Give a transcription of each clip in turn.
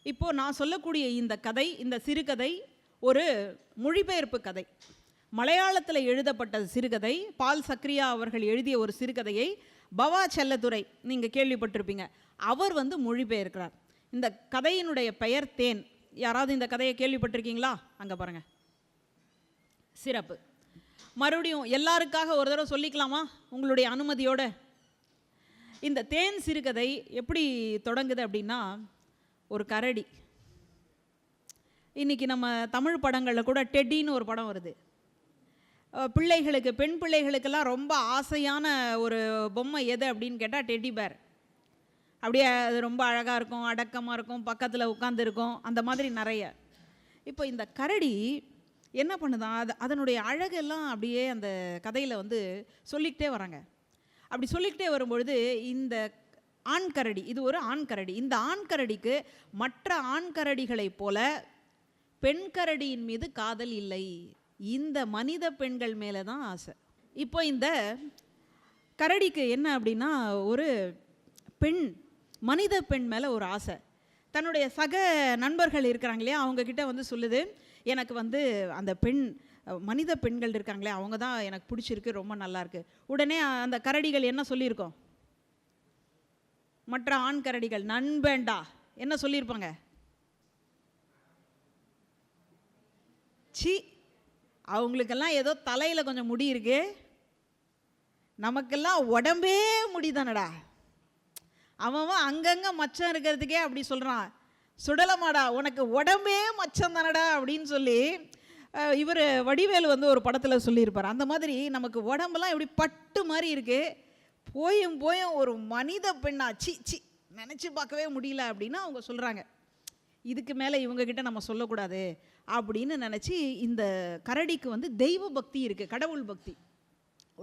இப்போது நான் சொல்லக்கூடிய இந்த கதை, இந்த சிறுகதை ஒரு மொழிபெயர்ப்பு கதை. மலையாளத்தில் எழுதப்பட்ட சிறுகதை. பால் சக்ரியா அவர்கள் எழுதிய ஒரு சிறுகதையை பவா செல்லத்துறை, நீங்கள் கேள்விப்பட்டிருப்பீங்க, அவர் மொழிபெயர்க்கிறார். இந்த கதையினுடைய பெயர் தேன். யாராவது இந்த கதையை கேள்விப்பட்டிருக்கீங்களா? அங்கே பாருங்கள், சிறப்பு. மறுபடியும் எல்லாருக்காக ஒரு தடவை சொல்லிக்கலாமா உங்களுடைய அனுமதியோடு? இந்த தேன் சிறுகதை எப்படி தொடங்குது அப்படின்னா, ஒரு கரடி. இன்றைக்கி நம்ம தமிழ் படங்களில் கூட டெட்டின்னு ஒரு படம் வருது. பிள்ளைகளுக்கு, பெண் பிள்ளைகளுக்கெல்லாம் ரொம்ப ஆசையான ஒரு பொம்மை எது அப்படின்னு கேட்டால் டெட்டி பேர். அப்படியே அது ரொம்ப அழகாக இருக்கும், அடக்கமாக இருக்கும், பக்கத்தில் உட்காந்துருக்கும், அந்த மாதிரி நிறைய. இப்போ இந்த கரடி என்ன பண்ணுதான், அதனுடைய அழகெல்லாம் அப்படியே அந்த கதையில் சொல்லிக்கிட்டே வராங்க. அப்படி சொல்லிக்கிட்டே வரும்பொழுது இந்த ஆண் கரடி, இது ஒரு ஆண் கரடி, இந்த ஆண் கரடிக்கு மற்ற ஆண் கரடிகளைப் போல பெண் கரடியின் மீது காதல் இல்லை, இந்த மனித பெண்கள் மேலே தான் ஆசை. இப்போ இந்த கரடிக்கு என்ன அப்படின்னா, ஒரு பெண், மனித பெண் மேலே ஒரு ஆசை. தன்னுடைய சக நண்பர்கள் இருக்கிறாங்க இல்லையா, அவங்கக்கிட்ட சொல்லுது, எனக்கு அந்த பெண், மனித பெண்கள் இருக்காங்களே அவங்க தான் எனக்கு பிடிச்சிருக்கு, ரொம்ப நல்லாயிருக்கு. உடனே அந்த கரடிகள் என்ன சொல்லியிருக்கோம், மற்ற ஆண் கரடிகள், நண்பேண்டா என்ன சொல்லியிருப்பாங்க? சி, அவங்களுக்கெல்லாம் ஏதோ தலையில் கொஞ்சம் முடி இருக்கு, நமக்கெல்லாம் உடம்பே முடிதானடா, அவன் அங்கங்கே மச்சம் இருக்கிறதுக்கே அப்படி சொல்கிறான், சுடலமாடா உனக்கு உடம்பே மச்சம் தானடா அப்படின்னு சொல்லி இவர் வடிவேலு ஒரு படத்தில் சொல்லியிருப்பார். அந்த மாதிரி நமக்கு உடம்பெல்லாம் எப்படி பட்டு மாதிரி இருக்குது, போயும் ஒரு மனித பெண்ணா, சி சி நினச்சி பார்க்கவே முடியல அப்படின்னு அவங்க சொல்கிறாங்க. இதுக்கு மேலே இவங்கக்கிட்ட நம்ம சொல்லக்கூடாது அப்படின்னு நினச்சி இந்த கரடிக்கு தெய்வ பக்தி இருக்குது, கடவுள் பக்தி.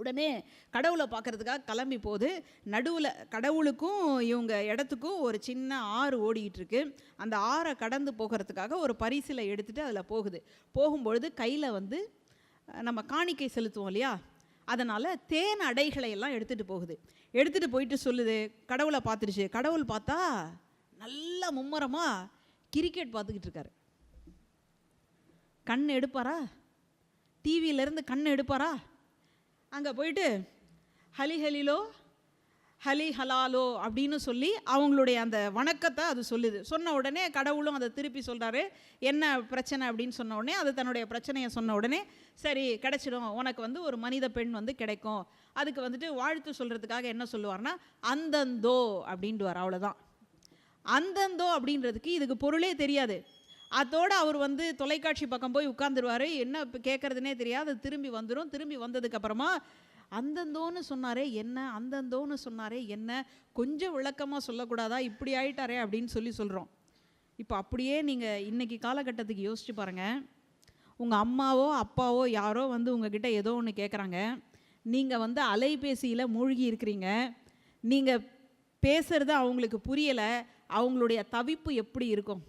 உடனே கடவுளை பார்க்குறதுக்காக கிளம்பி போகுது. நடுவில் கடவுளுக்கும் இவங்க இடத்துக்கும் ஒரு சின்ன ஆறு ஓடிக்கிட்டு இருக்கு. அந்த ஆறை கடந்து போகிறதுக்காக ஒரு பரிசிலை எடுத்துகிட்டு அதில் போகுது. போகும்பொழுது கையில் நம்ம காணிக்கை செலுத்துவோம் இல்லையா, அதனால் தேன் அடைகளை எல்லாம் எடுத்துகிட்டு போகுது. எடுத்துகிட்டு போயிட்டு சொல்லுது, கடவுளை பார்த்துருச்சு. கடவுள் பார்த்தா நல்ல மும்மரமாக கிரிக்கெட் பார்த்துக்கிட்டு இருக்காரு. கண் எடுப்பாரா? டிவியிலேருந்து கண் எடுப்பாரா? அங்கே போயிட்டு ஹலி ஹலிலோ ஹலி ஹலாலோ அப்படின்னு சொல்லி அவங்களுடைய அந்த வணக்கத்தை அது சொல்லுது. சொன்ன உடனே கடவுளும் அதை திருப்பி சொல்கிறாரு, என்ன பிரச்சனை அப்படின்னு சொன்ன உடனே அது தன்னுடைய பிரச்சனையை சொன்ன உடனே, சரி கிடச்சிடும், உனக்கு ஒரு மனித பெண் கிடைக்கும். அதுக்கு வாழ்த்து சொல்கிறதுக்காக என்ன சொல்லுவார்னா, அந்தந்தோ அப்படின்ட்டுவார். அவ்வளோதான். அந்தந்தோ அப்படின்றதுக்கு இதுக்கு பொருளே தெரியாது. அதோடு அவர் தொலைக்காட்சி பக்கம் போய் உட்காந்துருவார். என்ன கேட்குறதுனே தெரியாது. அது திரும்பி வந்துடும். திரும்பி வந்ததுக்கப்புறமா அந்தந்தோன்னு சொன்னாரே என்ன, அந்தந்தோன்னு சொன்னாரே என்ன, கொஞ்சம் விளக்கமாக சொல்லக்கூடாதா, இப்படி ஆயிட்டாரே அப்படின்னு சொல்கிறோம். இப்போ அப்படியே நீங்கள் இன்றைக்கி காலகட்டத்துக்கு யோசிச்சு பாருங்கள். உங்கள் அம்மாவோ அப்பாவோ யாரோ உங்ககிட்ட ஏதோ ஒன்று கேட்குறாங்க, நீங்கள் அலைபேசியில் மூழ்கி இருக்கிறீங்க, நீங்கள் பேசுகிறது அவங்களுக்கு புரியலை, அவங்களுடைய தவிப்பு எப்படி இருக்கும்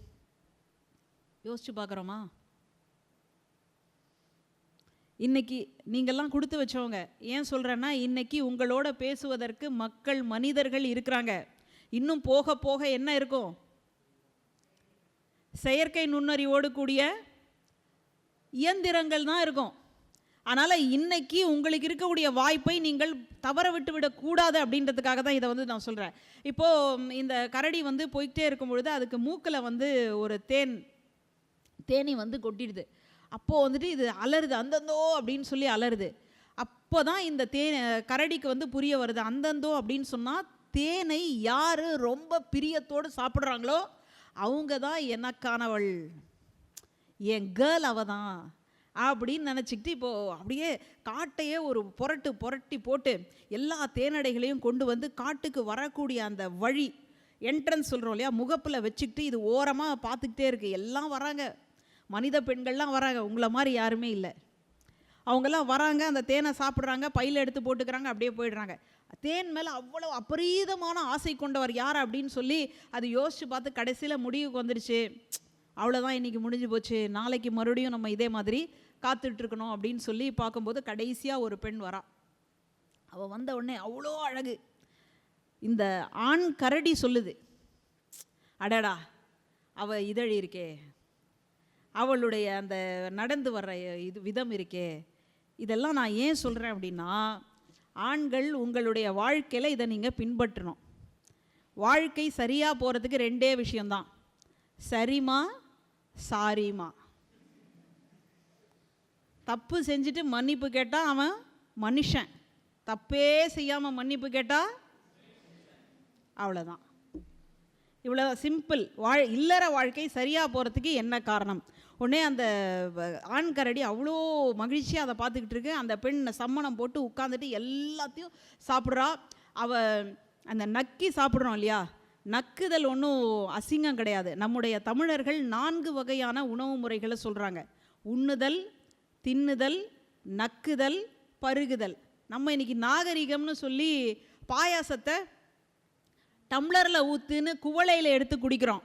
யோசிச்சு பார்க்குறோமா? இன்னைக்கு நீங்கள்லாம் கொடுத்து வச்சவங்க. ஏன் சொல்கிறேன்னா, இன்னைக்கு உங்களோட பேசுவதற்கு மக்கள், மனிதர்கள் இருக்கிறாங்க. இன்னும் போக போக என்ன இருக்கும், செயற்கை நுண்ணறிவோடு கூடிய இயந்திரங்கள் தான் இருக்கும். அதனால் இன்னைக்கு உங்களுக்கு இருக்கக்கூடிய வாய்ப்பை நீங்கள் தவற விட்டு விடக்கூடாது அப்படின்றதுக்காக தான் இதை நான் சொல்கிறேன். இப்போது இந்த கரடி போய்கிட்டே இருக்கும் பொழுது அதுக்கு மூக்கில் ஒரு தேனி கொட்டிடுது. அப்போது இது அலறுது, அந்தந்தோ அப்படின்னு சொல்லி அலறுது. அப்போ தான் இந்த கரடிக்கு புரிய வருது, அந்தந்தோ அப்படின்னு சொன்னால் தேனை யார் ரொம்ப பிரியத்தோடு சாப்பிட்றாங்களோ அவங்க தான் எனக்கானவள், என் கேர்ள் அவ தான் அப்படின்னு நினச்சிக்கிட்டு இப்போது அப்படியே காட்டையே ஒரு புரட்டி போட்டு எல்லா தேனடைகளையும் கொண்டு காட்டுக்கு வரக்கூடிய அந்த வழி, என்ட்ரன்ஸ் சொல்கிறோம் இல்லையா, முகப்பில் வச்சுக்கிட்டு இது ஓரமாக பார்த்துக்கிட்டே இருக்குது. எல்லாம் வராங்க, மனித பெண்கள்லாம் வராங்க, உங்களை மாதிரி யாருமே இல்லை. அவங்கெல்லாம் வராங்க, அந்த தேனை சாப்பிட்றாங்க, பையில் எடுத்து போட்டுக்கிறாங்க, அப்படியே போயிடுறாங்க. தேன் மேலே அவ்வளோ அபரீதமான ஆசை கொண்டவர் யார் அப்படின்னு சொல்லி அது யோசித்து பார்த்து கடைசியில் முடிவுக்கு வந்துடுச்சு, அவ்வளோதான் இன்றைக்கி முடிஞ்சு போச்சு, நாளைக்கு மறுபடியும் நம்ம இதே மாதிரி காத்துட்ருக்கணும் அப்படின்னு சொல்லி பார்க்கும்போது கடைசியாக ஒரு பெண் வரா. அவள் வந்த உடனே அவ்வளோ அழகு. இந்த ஆண் கரடி சொல்லுது, அடடா அவள் இதழ் இருக்கே, அவளுடைய அந்த நடந்து வர்ற இது விதம் இருக்கே, இதெல்லாம் நான் ஏன் சொல்கிறேன் அப்படின்னா, ஆண்கள் உங்களுடைய வாழ்க்கையில் இதை நீங்கள் பின்பற்றணும். வாழ்க்கை சரியாக போகிறதுக்கு ரெண்டே விஷயந்தான், சரிமா சாரிமா. தப்பு செஞ்சுட்டு மன்னிப்பு கேட்டால் அவன் மனுஷன், தப்பே செய்யாமல் மன்னிப்பு கேட்டால் அவ்வளோதான். இவ்வளோ சிம்பிள். இல்லற வாழ்க்கை சரியாக போகிறதுக்கு என்ன காரணம்? உடனே அந்த ஆண் கரடி அவ்வளோ மகிழ்ச்சியாக அதை பார்த்துக்கிட்டு இருக்கு. அந்த பெண் சம்மணம் போட்டு உட்காந்துட்டு எல்லாத்தையும் சாப்பிட்றா. அந்த நக்கி சாப்பிட்றோம் இல்லையா, நக்குதல் ஒன்றும் அசிங்கம் கிடையாது. நம்முடைய தமிழர்கள் 4 வகையான உணவு முறைகளை சொல்கிறாங்க: உண்ணுதல், தின்னுதல், நக்குதல், பருகுதல். நம்ம இன்னைக்கு நாகரிகம்னு சொல்லி பாயாசத்தை டம்ளரில் ஊற்றுன்னு குவளையில் எடுத்து குடிக்கிறோம்.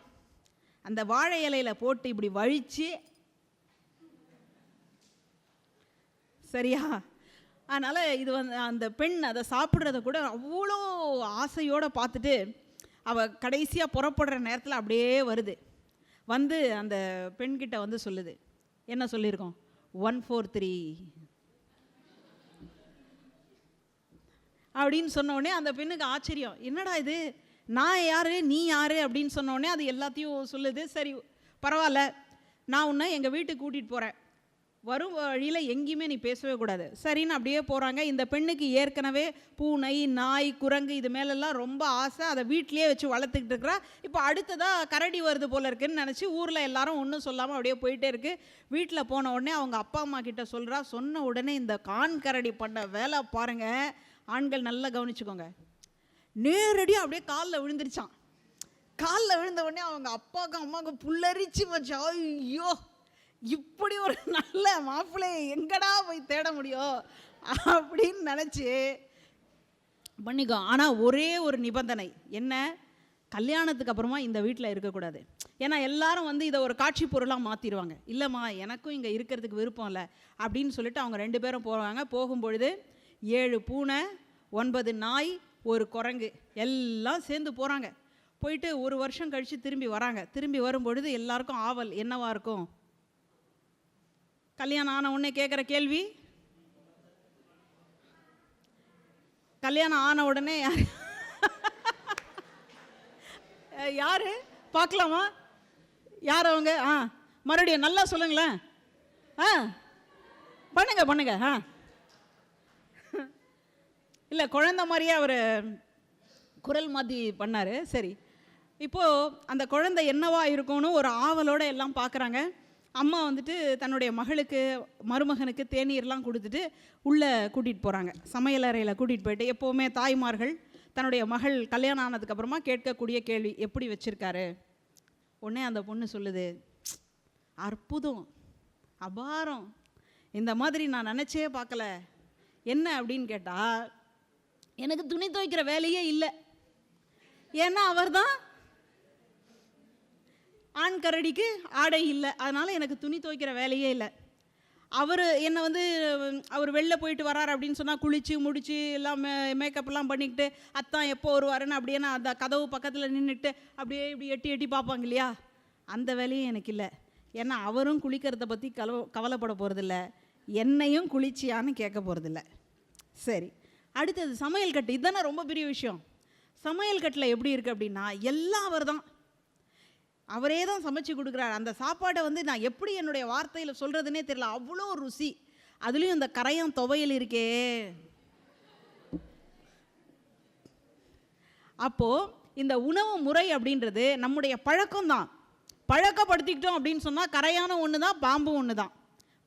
அந்த வாழை இலையில் போட்டு இப்படி வழித்து, சரியா? அதனால் இது அந்த பெண் அதை சாப்பிட்றத கூட அவ்வளோ ஆசையோடு பார்த்துட்டு அவள் கடைசியாக புறப்படுற நேரத்தில் அப்படியே வருது. வந்து அந்த பெண்கிட்ட வந்து சொல்லுது. என்ன சொல்லியிருக்கோம்? 1 4 3 அப்படின்னு சொன்னோடனே அந்த பெண்ணுக்கு ஆச்சரியம். என்னடா இது, நான் யார் நீ யார் அப்படின்னு சொன்னோடனே அது எல்லாத்தையும் சொல்லுது. சரி பரவாயில்ல, நான் உன்னை எங்கள் வீட்டுக்கு கூட்டிகிட்டு போகிறேன், வரும் வழியில் எங்கேயுமே நீ பேசவே கூடாது. சரின்னு அப்படியே போகிறாங்க. இந்த பெண்ணுக்கு ஏற்கனவே பூனை, நாய், குரங்கு இது மேலெல்லாம் ரொம்ப ஆசை. அதை வீட்டிலே வச்சு வளர்த்துக்கிட்டு இருக்கிறா. இப்போ அடுத்ததாக கரடி வருது போல இருக்குன்னு நினச்சி ஊரில் எல்லாரும் ஒன்றும் சொல்லாமல் அப்படியே போயிட்டே இருக்குது. வீட்டில் போன உடனே அவங்க அப்பா அம்மா கிட்ட சொல்கிறா. சொன்ன உடனே இந்த கான் கரடி பண்ண வேலை பாருங்கள், ஆண்கள் நல்லா கவனிச்சுக்கோங்க. நேரடியாக அப்படியே காலில் விழுந்துருச்சான். காலில் விழுந்த உடனே அவங்க அப்பாவுக்கும் அம்மாவுக்கும் புல்லரிச்சு வச்சா. ஐயோ, இப்படி ஒரு நல்ல மாப்பிள்ளையை எங்கடா போய் தேட முடியும் அப்படின்னு நினச்சி பண்ணிக்கோ. ஆனால் ஒரே ஒரு நிபந்தனை என்ன, கல்யாணத்துக்கு அப்புறமா இந்த வீட்டில் இருக்கக்கூடாது. ஏன்னா எல்லாரும் வந்து இதை ஒரு காட்சி பொருளாக மாற்றிடுவாங்க. இல்லைம்மா, எனக்கும் இங்கே இருக்கிறதுக்கு விருப்பம் இல்லை அப்படின்னு சொல்லிட்டு அவங்க 2 பேரும் போவாங்க. போகும்பொழுது 7 பூனை, 9 நாய், 1 குரங்கு எல்லாம் சேர்ந்து போகிறாங்க. போயிட்டு 1 வருஷம் கழித்து திரும்பி வராங்க. திரும்பி வரும்பொழுது எல்லாருக்கும் ஆவல் என்னவா இருக்கும்? கல்யாணம் ஆன உடனே கேட்குற கேள்வி, கல்யாணம் ஆன உடனே யார் பார்க்கலாமா? யார் அவங்க? மறுபடியும் நல்லா சொல்லுங்களேன். பண்ணுங்க பண்ணுங்க. இல்லை, குழந்தை மாதிரியே அவர் குரல் மாற்றி பண்ணார். சரி, இப்போது அந்த குழந்தை என்னவா இருக்கும்னு ஒரு ஆவலோடு எல்லாம் பார்க்குறாங்க. அம்மா வந்துட்டு தன்னுடைய மகளுக்கு, மருமகனுக்கு தேநீர்லாம் கொடுத்துட்டு உள்ளே கூட்டிகிட்டு போகிறாங்க. சமையல் அறையில் கூட்டிகிட்டு போயிட்டு, எப்போவுமே தாய்மார்கள் தன்னுடைய மகள் கல்யாணம் ஆனதுக்கப்புறமா கேட்கக்கூடிய கேள்வி, எப்படி வச்சுருக்காரு? உடனே அந்த பொண்ணு சொல்லுது, அற்புதம், அபாரம், இந்த மாதிரி நான் நினச்சே பார்க்கல. என்ன அப்படின்னு கேட்டால், எனக்கு துணி துவைக்கிற வேலையே இல்லை. ஏன்னா அவர் தான் ஆண் கரடிக்கு ஆடை இல்லை, அதனால் எனக்கு துணி துவைக்கிற வேலையே இல்லை. அவர் என்னை வந்து அவர் வெளில போயிட்டு வரார் அப்படின்னு சொன்னால் குளித்து முடித்து எல்லாம் மேக்கப்லாம் பண்ணிக்கிட்டு அத்தான் எப்போ வருவாருன்னு அப்படியே நான் அந்த கதவு பக்கத்தில் நின்றுட்டு அப்படியே இப்படி எட்டி எட்டி பார்ப்பாங்க இல்லையா, அந்த வேலையும் எனக்கு இல்லை. ஏன்னா அவரும் குளிக்கிறத பற்றி கவலைப்பட போகிறதில்ல, என்னையும் குளிச்சியான்னு கேட்க போகிறதில்ல. சரி, அடுத்தது சமையல் கட்டு. இதுதானே ரொம்ப பெரிய விஷயம். சமையல் கட்டில் எப்படி இருக்குது அப்படின்னா, எல்லாம் அவர் தான், அவரே தான் சமைச்சு கொடுக்குறாரு. அந்த சாப்பாடை வந்து நான் எப்படி என்னுடைய வார்த்தையில் சொல்கிறதுனே தெரியல, அவ்வளோ ருசி. அதுலேயும் இந்த கரையான் துவையல் இருக்கே. அப்போது இந்த உணவு முறை அப்படின்றது நம்முடைய பழக்கம்தான். பழக்கப்படுத்திக்கிட்டோம் அப்படின்னு சொன்னால் கரையான ஒன்று தான், பாம்பு ஒன்று தான்.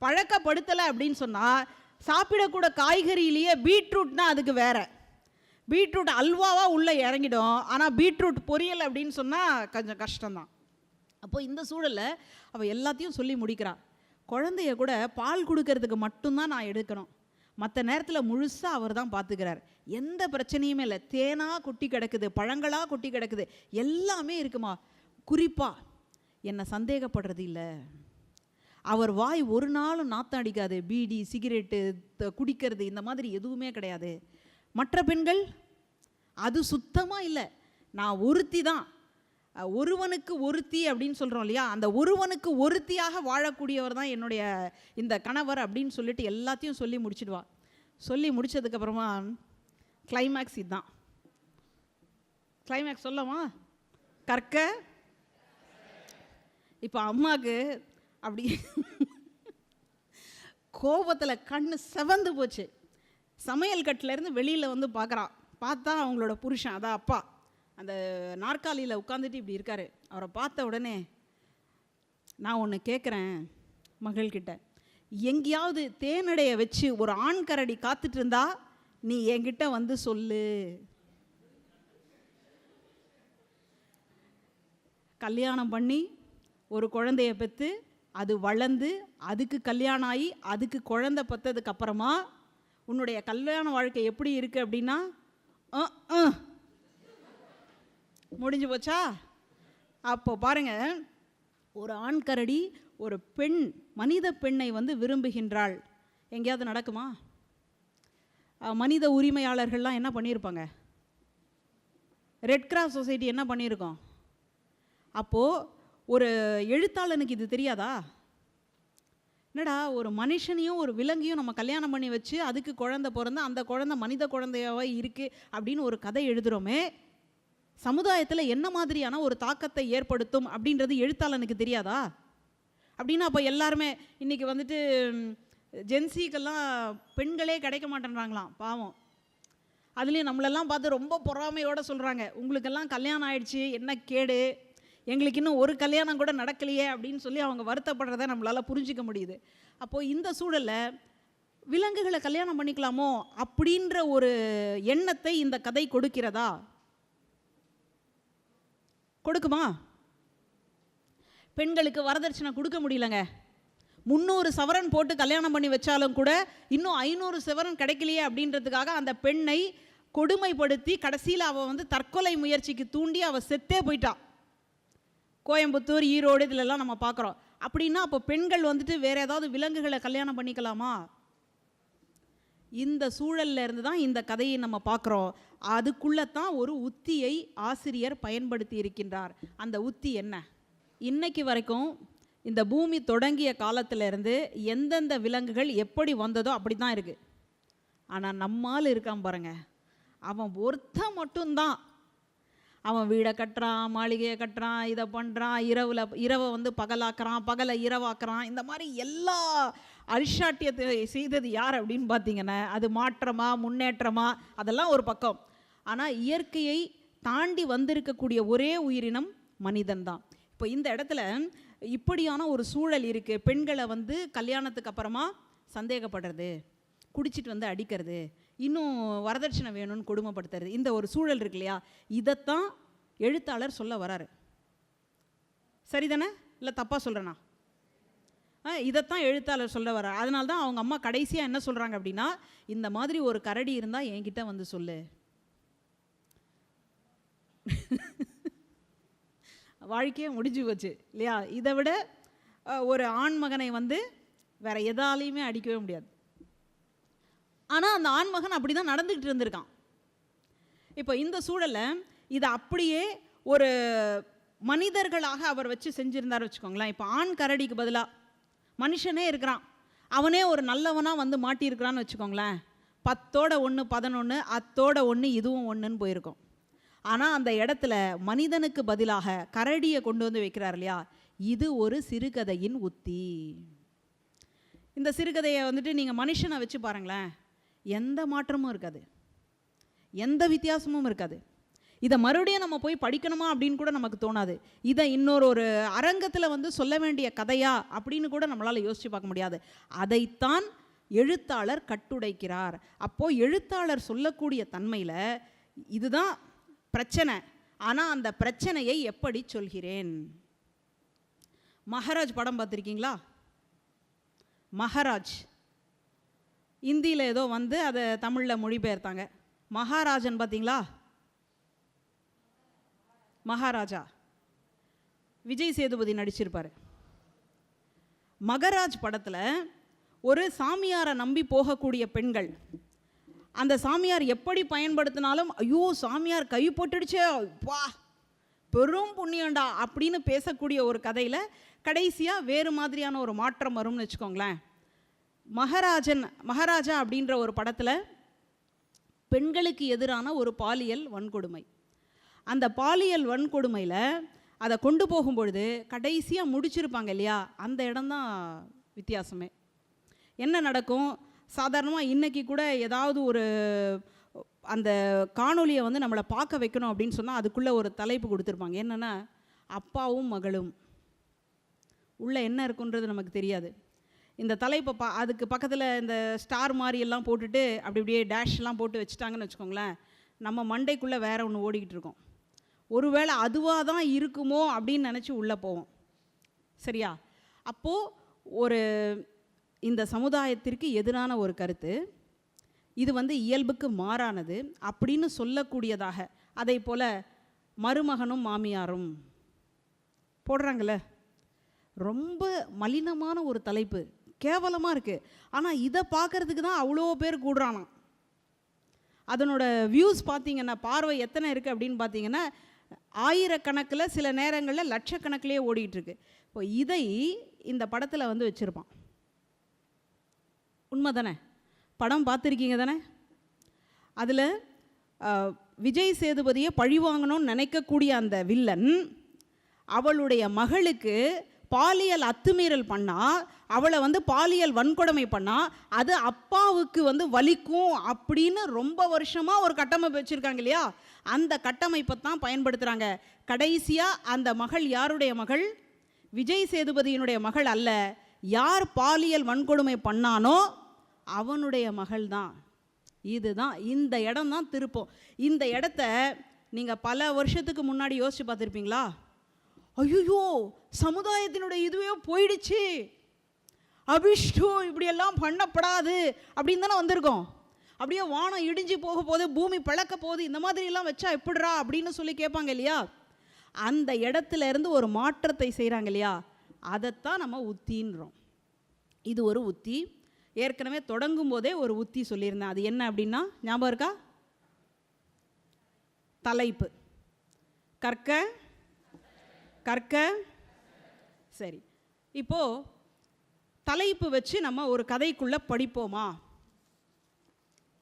பழக்கப்படுத்தலை அப்படின்னு சொன்னால் சாப்பிடக்கூட காய்கறியிலேயே பீட்ரூட்னா அதுக்கு வேறு, பீட்ரூட் அல்வாவாக உள்ளே இறங்கிடும். ஆனால் பீட்ரூட் பொரியல் அப்படின்னு சொன்னால் கொஞ்சம் கஷ்டம்தான். அப்போ இந்த சூழலில் அவள் எல்லாத்தையும் சொல்லி முடிக்கிறாள். குழந்தைய கூட பால் கொடுக்கறதுக்கு மட்டும்தான் நான் எடுக்கணும், மற்ற நேரத்தில் முழுசாக அவர் தான் பார்த்துக்கிறார். எந்த பிரச்சனையுமே இல்லை. தேனாக கொட்டி கிடக்குது, பழங்களாக கொட்டி கிடக்குது, எல்லாமே இருக்குமா. குறிப்பாக என்னை சந்தேகப்படுறது இல்லை. அவர் வாய் ஒரு நாளும் நாத்தம் அடிக்காது. பீடி, சிகரெட்டு, குடிக்கிறது இந்த மாதிரி எதுவுமே கிடையாது. மற்ற பெண்கள் அது சுத்தமாக இல்லை. நான் ஒருத்தி தான். ஒருவனுக்கு ஒருத்தி அப்படின்னு சொல்கிறோம் இல்லையா, அந்த ஒருவனுக்கு ஒருத்தியாக வாழக்கூடியவர் தான் என்னுடைய இந்த கணவர் அப்படின்னு சொல்லிட்டு எல்லாத்தையும் சொல்லி முடிச்சிடுவா. சொல்லி முடித்ததுக்கப்புறமா கிளைமேக்ஸ் இதுதான். கிளைமேக்ஸ் சொல்லமா? கற்க. இப்போ அம்மாவுக்கு அப்படி கோபத்தில் கண்ணு செவந்து போச்சு. சமையல் கட்டிலேருந்து வெளியில் வந்து பார்க்குறான். பார்த்தா அவங்களோட புருஷன், அதான் அப்பா, அந்த நாற்காலியில் உட்காந்துட்டு இப்படி இருக்காரு. அவரை பார்த்த உடனே, நான் ஒன்று கேட்குறேன் மகள்கிட்ட, எங்கேயாவது தேனடையை வச்சு ஒரு ஆண் கரடி காத்துட்டு இருந்தா நீ என்கிட்ட வந்து சொல்லு. கல்யாணம் பண்ணி ஒரு குழந்தைய பெற்று அது வளர்ந்து அதுக்கு கல்யாணம் ஆகி அதுக்கு குழந்தை பெற்றதுக்கு அப்புறமா உன்னுடைய கல்யாண வாழ்க்கை எப்படி இருக்குது அப்படின்னா முடிஞ்சு போச்சா? அப்போ பாருங்க, ஒரு ஆண் கரடி ஒரு பெண், மனித பெண்ணை வந்து விரும்புகின்றாள். எங்கேயாவது நடக்குமா? மனித உரிமையாளர்கள்லாம் என்ன பண்ணியிருப்பாங்க? ரெட் கிராஸ் சொசைட்டி என்ன பண்ணியிருக்கோம்? அப்போது ஒரு எழுத்தாளனுக்கு இது தெரியாதா? என்னடா, ஒரு மனுஷனையும் ஒரு விலங்கையும் நம்ம கல்யாணம் பண்ணி வச்சு அதுக்கு குழந்தை பிறந்து அந்த குழந்தை மனித குழந்தையாவே இருக்குது அப்படின்னு ஒரு கதை எழுதுகிறோமே, சமுதாயத்தில் என்ன மாதிரியான ஒரு தாக்கத்தை ஏற்படுத்தும் அப்படின்றது எழுத்தாளனுக்கு தெரியாதா? அப்படின்னா அப்போ எல்லாருமே இன்றைக்கி வந்துட்டு ஜென்சிக்கெல்லாம் பெண்களே கிடைக்க மாட்டேன்றாங்களாம், பாவம். அதுலேயும் நம்மளெல்லாம் பார்த்து ரொம்ப பொறாமையோடு சொல்கிறாங்க, உங்களுக்கெல்லாம் கல்யாணம் ஆயிடுச்சு, என்ன கேடு, எங்களுக்கு இன்னும் ஒரு கல்யாணம் கூட நடக்கலையே அப்படின்னு சொல்லி அவங்க வருத்தப்படுறத நம்மளால் புரிஞ்சிக்க முடியுது. அப்போது இந்த சூழலில் விலங்குகளை கல்யாணம் பண்ணிக்கலாமோ அப்படின்ற ஒரு எண்ணத்தை இந்த கதை கொடுக்கிறதா? கொடுக்குமா? பெண்களுக்கு வரதட்சணை கொடுக்க முடியலங்க. 300 சவரன் போட்டு கல்யாணம் பண்ணி வச்சாலும் கூட இன்னும் 500 சவரன் கிடைக்கலையே அப்படின்றதுக்காக அந்த பெண்ணை கொடுமைப்படுத்தி கடைசியில் அவள் வந்து தற்கொலை முயற்சிக்கு தூண்டி அவள் செத்தே போயிட்டாள். கோயம்புத்தூர், ஈரோடு இதிலெல்லாம் நம்ம பார்க்குறோம். அப்படின்னா அப்போ பெண்கள் வந்துட்டு வேறு ஏதாவது விலங்குகளை கல்யாணம் பண்ணிக்கலாமா? இந்த சூழல்ல இருந்து தான் இந்த கதையை நம்ம பார்க்குறோம். அதுக்குள்ளே தான் ஒரு உத்தியை ஆசிரியர் பயன்படுத்தி இருக்கின்றார். அந்த உத்தி என்ன? இன்னைக்கு வரைக்கும் இந்த பூமி தொடங்கிய காலத்திலேருந்து எந்தெந்த விலங்குகள் எப்படி வந்ததோ அப்படி தான் இருக்குது. ஆனால் நம்மால் இருக்கான் பாருங்க, அவன் ஒருத்தன் மட்டும்தான். அவன் வீடை கட்டுறான், மாளிகையை கட்டுறான், இதை பண்ணுறான், இரவை வந்து பகலாக்குறான், பகலை இரவாக்குறான். இந்த மாதிரி எல்லா அரிஷாட்டியத்தை செய்தது யார் அப்படின்னு பார்த்தீங்கன்னா அது மாற்றமா முன்னேற்றமா அதெல்லாம் ஒரு பக்கம். ஆனால் இயற்கையை தாண்டி வந்திருக்கக்கூடிய ஒரே உயிரினம் மனிதன்தான். இப்போ இந்த இடத்துல இப்படியான ஒரு சூழல் இருக்குது. பெண்களை வந்து கல்யாணத்துக்கு அப்புறமா சந்தேகப்படுறது, குடிச்சிட்டு வந்து அடிக்கிறது, இன்னும் வரதட்சணை வேணும்னு கொடுமைப்படுத்துறது, இந்த ஒரு சூழல் இருக்கு இல்லையா, இதைத்தான் எழுத்தாளர் சொல்ல வராரு. சரிதானே? இல்லை தப்பாக சொல்கிறேண்ணா? இதைத்தான் எழுத்தாளர் சொல்ல வரார். அதனால தான் அவங்க அம்மா கடைசியாக என்ன சொல்கிறாங்க அப்படின்னா, இந்த மாதிரி ஒரு கரடி இருந்தால் என்கிட்ட வந்து சொல்லு. வாழ்க்கையே முடிஞ்சு போச்சு இல்லையா? இதை விட ஒரு ஆண்மகனை வந்து வேற எதாலையுமே அடிக்கவே முடியாது. ஆனால் அந்த ஆண்மகன் அப்படி தான் நடந்துக்கிட்டு இருந்திருக்கான். இப்போ இந்த சூழலில் இதை அப்படியே ஒரு மனிதர்களாக அவர் வச்சு செஞ்சுருந்தார் வச்சுக்கோங்களேன். இப்போ ஆண் கரடிக்கு பதிலாக மனுஷனே இருக்கிறான், அவனே ஒரு நல்லவனாக வந்து மாட்டியிருக்கிறான்னு வச்சுக்கோங்களேன். 10ஓட 1 11, அத்தோட 1 இதுவும் 1ன்னு போயிருக்கும். ஆனால் அந்த இடத்துல மனிதனுக்கு பதிலாக கரடியை கொண்டு வந்து வைக்கிறார் இல்லையா, இது ஒரு சிறுகதையின் உத்தி. இந்த சிறுகதையை வந்துட்டு நீங்கள் மனுஷனை வச்சு பாருங்களேன், எந்த மாற்றமும் இருக்காது, எந்த வித்தியாசமும் இருக்காது. இதை மறுபடியும் நம்ம போய் படிக்கணுமா அப்படின்னு கூட நமக்கு தோணாது. இதை இன்னொரு அரங்கத்தில் வந்து சொல்ல வேண்டிய கதையா அப்படின்னு கூட நம்மளால் யோசித்து பார்க்க முடியாது. அதைத்தான் எழுத்தாளர் கட்டுடைக்கிறார். அப்போது எழுத்தாளர் சொல்லக்கூடிய தன்மையில் இதுதான் பிரச்சனை. ஆனால் அந்த பிரச்சனையை எப்படி சொல்கிறேன்? மகாராஜ் படம் பார்த்துருக்கீங்களா? மகாராஜ் இந்தியில் ஏதோ வந்து அதை தமிழில் மொழிபெயர்த்தாங்க. மகாராஜன் பார்த்தீங்களா? மகாராஜா விஜய் சேதுபதி நடிச்சிருப்பார். மகராஜ் படத்தில் ஒரு சாமியாரை நம்பி போகக்கூடிய பெண்கள், அந்த சாமியார் எப்படி பயன்படுத்தினாலும் ஐயோ சாமியார் கை போட்டுடுச்சே, வா பெரும் புண்ணியண்டா அப்படின்னு பேசக்கூடிய ஒரு கதையில் கடைசியாக வேறு மாதிரியான ஒரு மாற்றம் வரும்னு வச்சுக்கோங்களேன். மகாராஜா அப்படின்ற ஒரு படத்தில் பெண்களுக்கு எதிரான ஒரு பாலியல் வன்கொடுமை. அந்த பாலியல் வன்கொடுமையில் அதை கொண்டு போகும்பொழுது கடைசியாக முடிச்சிருப்பாங்க இல்லையா, அந்த இடம்தான் வித்தியாசமே. என்ன நடக்கும், சாதாரணமாக இன்றைக்கி கூட ஏதாவது ஒரு அந்த காணொலியை வந்து நம்மளை பார்க்க வைக்கணும் அப்படின்னு சொன்னால் அதுக்குள்ளே ஒரு தலைப்பு கொடுத்துருப்பாங்க. என்னென்னா, அப்பாவும் மகளும். உள்ளே என்ன இருக்குன்றது நமக்கு தெரியாது. இந்த தலைப்பை அதுக்கு பக்கத்தில் இந்த ஸ்டார் மாதிரி எல்லாம் போட்டுட்டு அப்படி இப்படியே டேஷ்லாம் போட்டு வச்சுட்டாங்கன்னு வச்சுக்கோங்களேன், நம்ம மண்டைக்குள்ளே வேற ஒன்று ஓடிக்கிட்டு இருக்கோம். ஒருவேளை அதுவாக தான் இருக்குமோ அப்படின்னு நினச்சி உள்ளே போவோம். சரியா? அப்போது ஒரு இந்த சமுதாயத்திற்கு எதிரான ஒரு கருத்து, இது வந்து இயல்புக்கு மாறானது அப்படின்னு சொல்லக்கூடியதாக, அதை போல் மருமகனும் மாமியாரும் போடுறாங்கள, ரொம்ப மலினமான ஒரு தலைப்பு, கேவலமாக இருக்குது. ஆனால் இதை பார்க்குறதுக்கு தான் அவ்வளோ பேர் கூடுறானா. அதனோட வியூஸ் பார்த்தீங்கன்னா, பார்வை எத்தனை இருக்குது அப்படின்னு பார்த்தீங்கன்னா, ஆயிரக்கணக்கில், சில நேரங்களில் லட்சக்கணக்கிலே ஓடிட்டுருக்கு. இப்போ இதை இந்த படத்தில் வந்து வச்சுருப்பான். உண்மை தானே? படம் பார்த்துருக்கீங்க தானே? அதில் விஜய் சேதுபதியை பழிவாங்கணும்னு நினைக்கக்கூடிய அந்த வில்லன் அவளுடைய மகளுக்கு பாலியல் அத்துமீறல் பண்ணால், அவளை வந்து பாலியல் வன்கொடுமை பண்ணால் அது அப்பாவுக்கு வந்து வலிக்கும் அப்படின்னு ரொம்ப வருஷமாக ஒரு கட்டமைப்பு வச்சுருக்காங்க இல்லையா, அந்த கட்டமைப்பை தான் பயன்படுத்துகிறாங்க. கடைசியாக அந்த மகள் யாருடைய மகள்? விஜய் சேதுபதியினுடைய மகள் அல்ல. யார் பாலியல் வன்கொடுமை பண்ணானோ அவனுடைய மகள் தான். இதுதான், இந்த இடம் தான் திருப்பம். இந்த இடத்த நீங்கள் பல வருஷத்துக்கு முன்னாடி யோசித்து பார்த்துருப்பீங்களா? ஐயோ, சமுதாயத்தினுடைய இதுவே போயிடுச்சு, அபிஷ்டு இப்படியெல்லாம் பண்ணப்படாது அப்படின்னு தானே வந்திருக்கோம். அப்படியே வானம் இடிஞ்சு போக போது, பூமி பிளக்க போகுது, இந்த மாதிரிலாம் வச்சா எப்படிரா அப்படின்னு சொல்லி கேட்பாங்க இல்லையா. அந்த இடத்துல இருந்து ஒரு மாற்றத்தை செய்கிறாங்க இல்லையா, அதைத்தான் நம்ம உத்தின்றோம். இது ஒரு உத்தி. ஏற்கனவே தொடங்கும் போதே ஒரு உத்தி சொல்லியிருந்தேன். அது என்ன அப்படின்னா, ஞாபகம் இருக்கா? தலைப்பு கற்க கற்க. சரி, இப்போது தலைப்பு வச்சு நம்ம ஒரு கதைக்குள்ளே படிப்போமா?